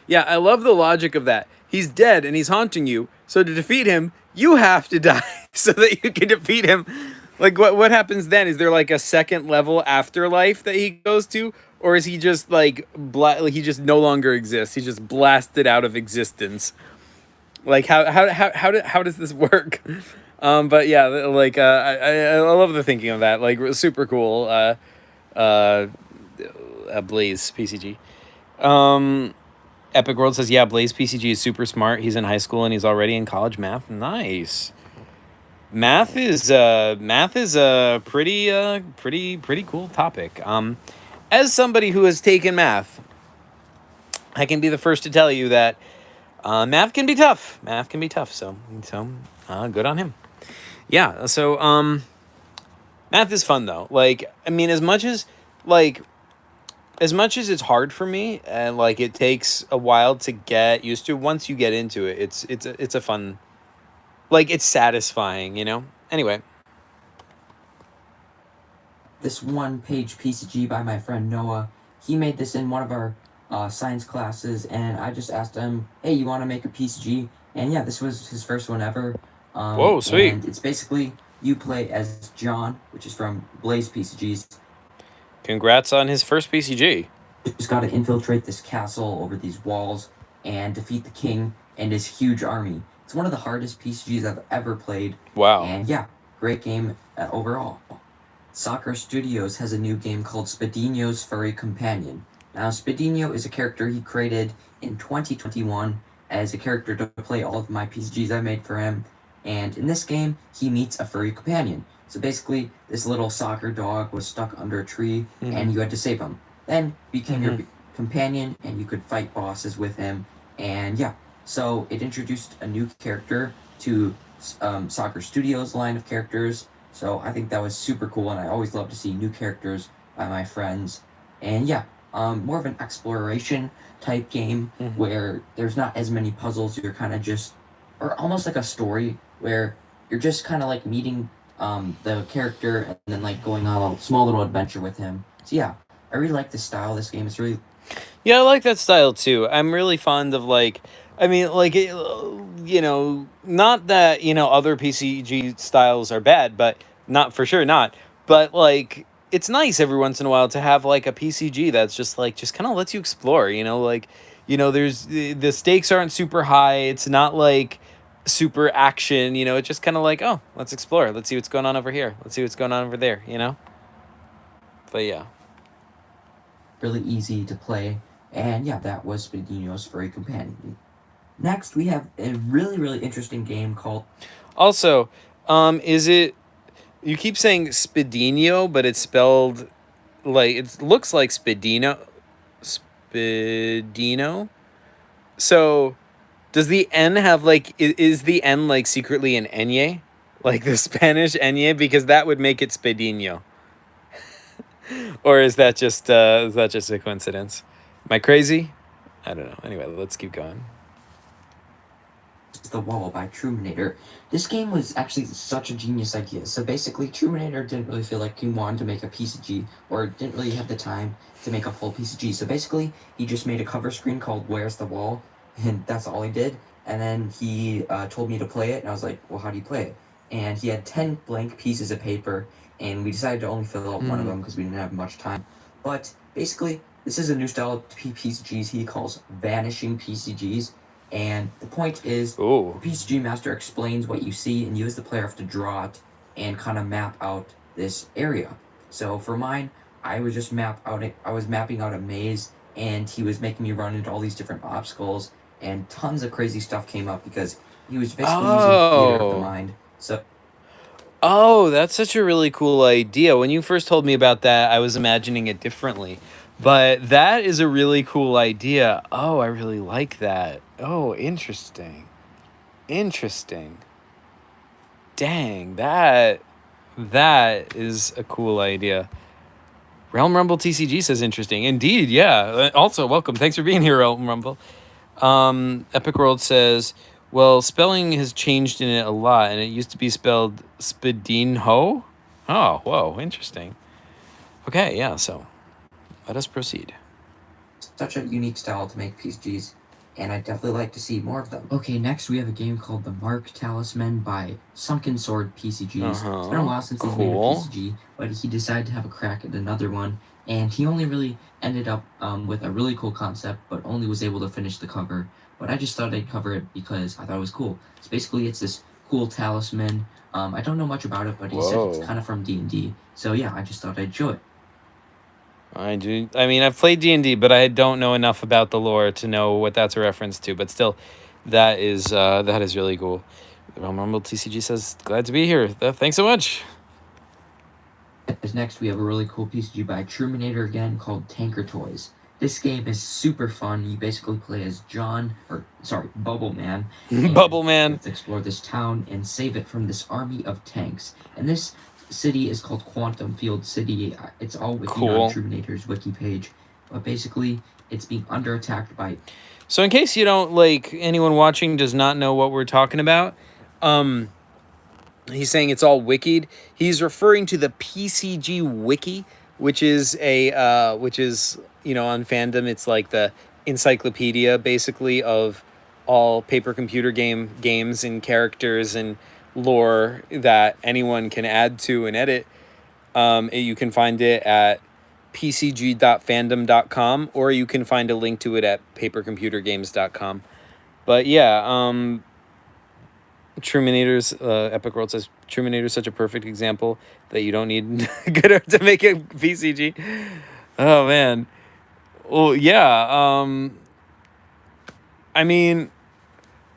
Yeah, I love the logic of that. He's dead and he's haunting you. So to defeat him, you have to die so that you can defeat him. Like, what happens then? Is there like a second level afterlife that he goes to? Or is he just like he just no longer exists? He's just blasted out of existence. Like, how does this work? But yeah, like I love the thinking of that. Like, super cool. Blaze PCG. Epic World says, yeah, Blaze PCG is super smart. He's in high school and he's already in college math. Nice. Math is a pretty cool topic. As somebody who has taken math, I can be the first to tell you that math can be tough. Math can be tough. So good on him. Yeah. So math is fun though. Like, I mean, as much as it's hard for me and like it takes a while to get used to, once you get into it, it's a fun, like, it's satisfying, you know? Anyway. This one-page PCG by my friend Noah. He made this in one of our science classes, and I just asked him, hey, you want to make a PCG? And yeah, this was his first one ever. Whoa, sweet. And it's basically you play as John, which is from Blaze PCGs. Congrats on his first PCG. You just got to infiltrate this castle over these walls and defeat the king and his huge army. It's one of the hardest PCGs I've ever played. Wow. And yeah, great game overall. Soccer Studios has a new game called Spadino's Furry Companion. Now, Spadino is a character he created in 2021 as a character to play all of my PCGs I made for him. And in this game, he meets a furry companion. So basically, this little soccer dog was stuck under a tree, and you had to save him. Then became your companion, and you could fight bosses with him. And yeah, so it introduced a new character to Soccer Studios line of characters. So I think that was super cool, and I always love to see new characters by my friends. And yeah, more of an exploration type game where there's not as many puzzles. You're kind of just, or almost like a story where you're just kind of like meeting the character and then like going on a small little adventure with him. So yeah, I really like the style of this game. It's really... Yeah, I like that style too. I'm really fond of like, I mean, like, you know, not that, you know, other PCG styles are bad, but not for sure not. But like, it's nice every once in a while to have like a PCG that's just like, just kind of lets you explore, you know, like, you know, there's the stakes aren't super high. It's not like super action, you know, it's just kind of like, oh, let's explore. Let's see what's going on over here. Let's see what's going on over there, you know? But yeah. Really easy to play. And yeah, that was Spadino's Furry Companion. Next, we have a really, really interesting game called... Also, is it... You keep saying Spadino, but it's spelled like... It looks like Spadino. Spadino? So... Does the N have, like, is the N, like, secretly an Enye? Like the Spanish Enye? Because that would make it Spadino. Or is that just a coincidence? Am I crazy? I don't know. Anyway, let's keep going. The Wall by Truminator. This game was actually such a genius idea. So basically, Truminator didn't really feel like he wanted to make a PCG, or didn't really have the time to make a full PCG. So basically, he just made a cover screen called Where's the Wall? And that's all he did. And then he told me to play it, and I was like, well, how do you play it? And he had 10 blank pieces of paper, and we decided to only fill out one of them because we didn't have much time. But basically, this is a new style of PCGs he calls vanishing PCGs. And the point is, the PCG master explains what you see, and you as the player have to draw it and kind of map out this area. So for mine, I was just mapping out a maze, and he was making me run into all these different obstacles, and tons of crazy stuff came up because he was basically using theater of the mind. So, oh, that's such a really cool idea. When you first told me about that, I was imagining it differently. But that is a really cool idea. Oh, I really like that. Oh, interesting. Interesting. Dang, that is a cool idea. Realm Rumble TCG says interesting. Indeed, yeah. Also, welcome. Thanks for being here, Realm Rumble. Epic World says, well, spelling has changed in it a lot, and it used to be spelled Spadinho. Oh, whoa, interesting. Okay, yeah, so let us proceed. Such a unique style to make PCGs, and I'd definitely like to see more of them. Okay, next we have a game called The Mark Talisman by Sunken Sword PCGs. It's been a while since he's made a PCG, but he decided to have a crack at another one, and he only really ended up with a really cool concept, but only was able to finish the cover. But I just thought I'd cover it because I thought it was cool. So basically, it's this cool talisman. I don't know much about it, but he said it's kind of from D&D. So yeah, I just thought I'd show it. I do. I mean, I've played D&D, but I don't know enough about the lore to know what that's a reference to. But still, that is really cool. Realm Rumble TCG says, glad to be here. Thanks so much. Next, we have a really cool PCG by Truminator again called Tanker Toys. This game is super fun. You basically play as Bubble Man. Bubble Man. You have to explore this town and save it from this army of tanks. And this city is called Quantum Field City. It's all within on Truminator's wiki page. But basically, it's being under attack by... So in case you don't, anyone watching does not know what we're talking about, He's saying it's all wikied. He's referring to the PCG wiki, which is on fandom. It's like the encyclopedia, basically, of all paper computer games and characters and lore that anyone can add to and edit. You can find it at pcg.fandom.com, or you can find a link to it at papercomputergames.com. But yeah, Truminator's Epic World says Truminator's such a perfect example that you don't need good art to make a PCG. Oh man. Well, yeah. I mean,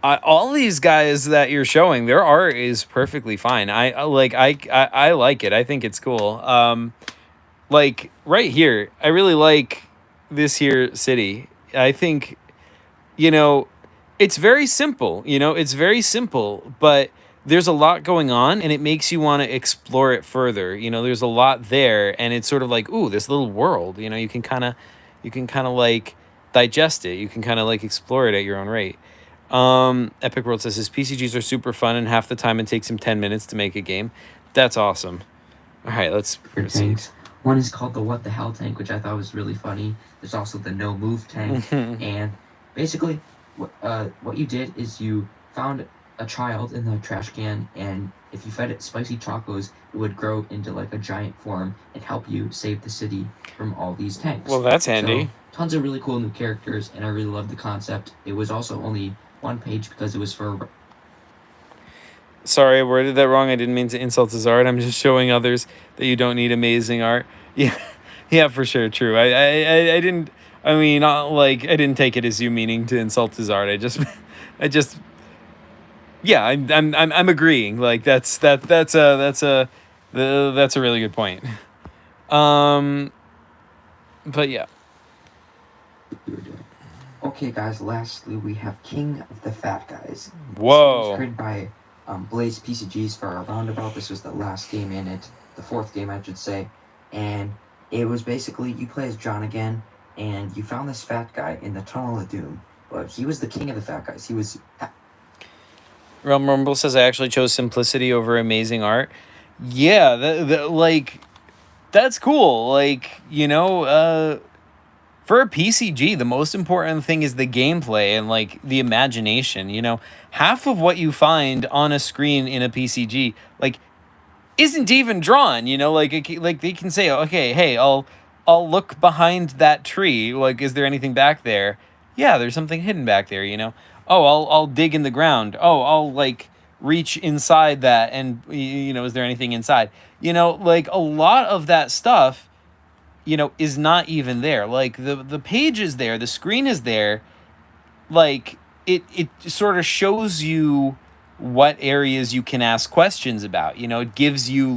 all these guys that you're showing, their art is perfectly fine. I like it. I think it's cool. Like right here, I really like this here city. I think, it's very simple. It's very simple, but there's a lot going on, and it makes you want to explore it further. There's a lot there, and it's sort of like, ooh, this little world. You can kind of like digest it. You can kind of like explore it at your own rate. Epic World says his PCGs are super fun, and half the time it takes him 10 minutes to make a game. That's awesome. All right, let's proceed. One is called the What the Hell tank, which I thought was really funny. There's also the No Move tank, and basically, what you did is you found a child in the trash can, and if you fed it spicy chocos, it would grow into like a giant form and help you save the city from all these tanks. Well, that's handy. So, tons of really cool new characters, and I really love the concept. It was also only one page because it was for... Sorry, I worded that wrong. I didn't mean to insult his art. I'm just showing others that you don't need amazing art. Yeah, for sure, true. I didn't. I mean, I didn't take it as you meaning to insult his art. Yeah, I'm agreeing. Like that's a really good point. But yeah. Okay, guys. Lastly, we have King of the Fat Guys. Whoa. It was created by Blaze PCGs for our roundabout. This was the last game in it, the fourth game, I should say, and it was basically you play as John again, and you found this fat guy in the Tunnel of Doom. But he was the king of the fat guys. He was. Realm Rumble says I actually chose simplicity over amazing art. Yeah, that's cool. For a PCG, the most important thing is the gameplay and like the imagination. Half of what you find on a screen in a PCG isn't even drawn. Like they can say, okay, hey, I'll look behind that tree. Like, is there anything back there? Yeah, there's something hidden back there. Oh, I'll dig in the ground. Oh, I'll reach inside that, and is there anything inside? A lot of that stuff is not even there. The page is there, the screen is there. It sort of shows you what areas you can ask questions about. It gives you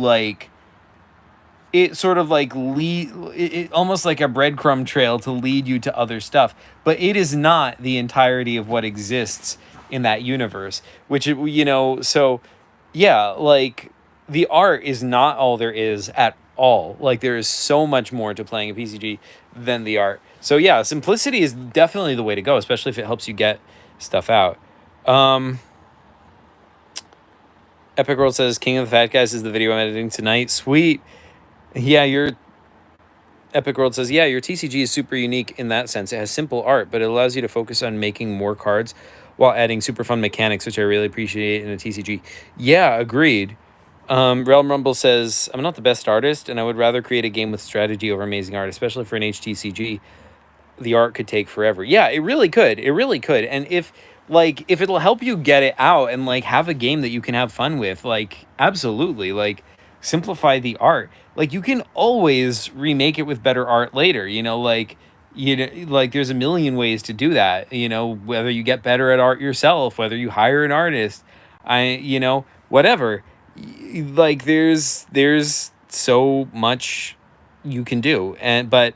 it sort of it almost like a breadcrumb trail to lead you to other stuff. But it is not the entirety of what exists in that universe, so yeah, the art is not all there is at all. There is so much more to playing a PCG than the art. So yeah, simplicity is definitely the way to go, especially if it helps you get stuff out. Epic World says King of the Fat Guys is the video I'm editing tonight. Sweet. Yeah, Epic World says, yeah, your TCG is super unique in that sense. It has simple art, but it allows you to focus on making more cards while adding super fun mechanics, which I really appreciate in a TCG. Yeah, agreed. Realm Rumble says, I'm not the best artist, and I would rather create a game with strategy over amazing art, especially for an HTCG. The art could take forever. Yeah, it really could. It really could. And if it'll help you get it out and have a game that you can have fun with, absolutely, simplify the art. You can always remake it with better art later, there's a million ways to do that, whether you get better at art yourself, whether you hire an artist, whatever. There's so much you can do. But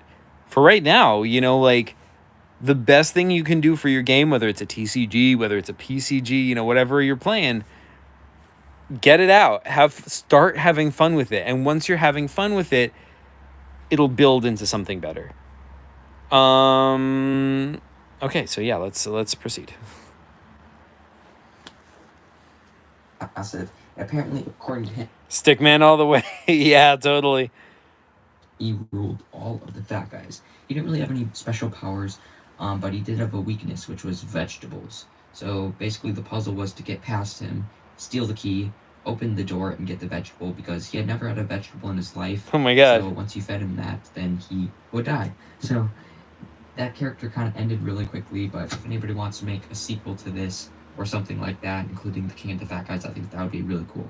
for right now, the best thing you can do for your game, whether it's a TCG, whether it's a PCG, whatever you're playing, get it out. Start having fun with it. And once you're having fun with it, it'll build into something better. Okay, so yeah, let's proceed. Massive, Apparently, according to him, Stickman all the way. Yeah, totally. he ruled all of the fat guys. He didn't really have any special powers, but he did have a weakness, which was vegetables. So basically the puzzle was to get past him, steal the key, open the door, and get the vegetable, because he had never had a vegetable in his life. Oh my god. So once you fed him that, then he would die. So that character kind of ended really quickly, but if anybody wants to make a sequel to this, or something like that, including the King of the Fat Guys, I think that would be really cool.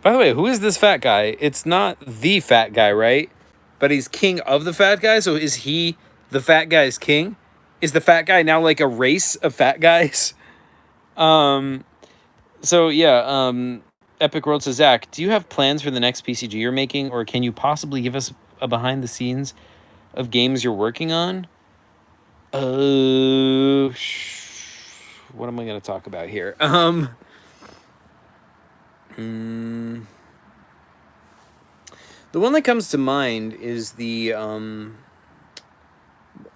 By the way, who is this fat guy? It's not the fat guy, right? But he's king of the fat guy, so is he the fat guy's king? Is the fat guy now like a race of fat guys? So yeah, Epic World says, Zach, do you have plans for the next PCG you're making, or can you possibly give us a behind the scenes of games you're working on? What am I going to talk about here? The one that comes to mind is the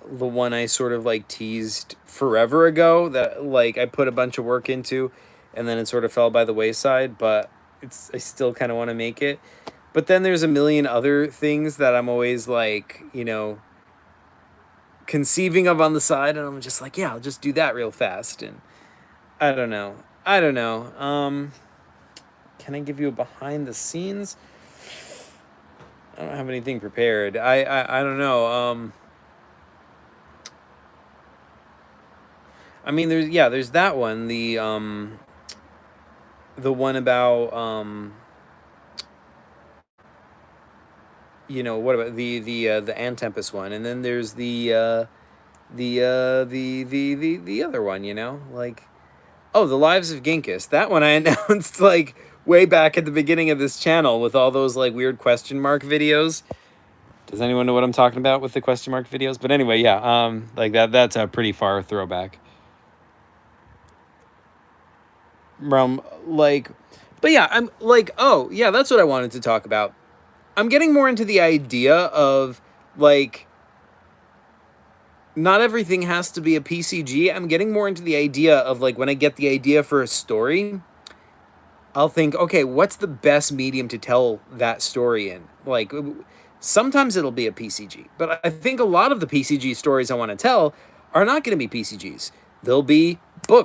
one I sort of like teased forever ago that like I put a bunch of work into, and then it sort of fell by the wayside, but I still kind of want to make it. But then there's a million other things that I'm always like, you know, conceiving of on the side, and I'm just like, yeah, I'll just do that real fast. And I don't know. Can I give you a behind the scenes? I don't have anything prepared. I don't know. I mean, there's that one. The one about you know, what about the Antempest one, and then there's the other one, you know, like, oh, the Lives of Genghis. That one I announced like way back at the beginning of this channel with all those like weird question mark videos. Does anyone know what I'm talking about with the question mark videos? But anyway, yeah, like that's a pretty far throwback. Like, but yeah, I'm like, oh yeah, that's what I wanted to talk about. I'm getting more into the idea of like, not everything has to be a PCG. I'm getting more into the idea of like, when I get the idea for a story, I'll think, okay, what's the best medium to tell that story in? Like, sometimes it'll be a PCG, but I think a lot of the PCG stories I want to tell are not going to be PCGs. They'll be books.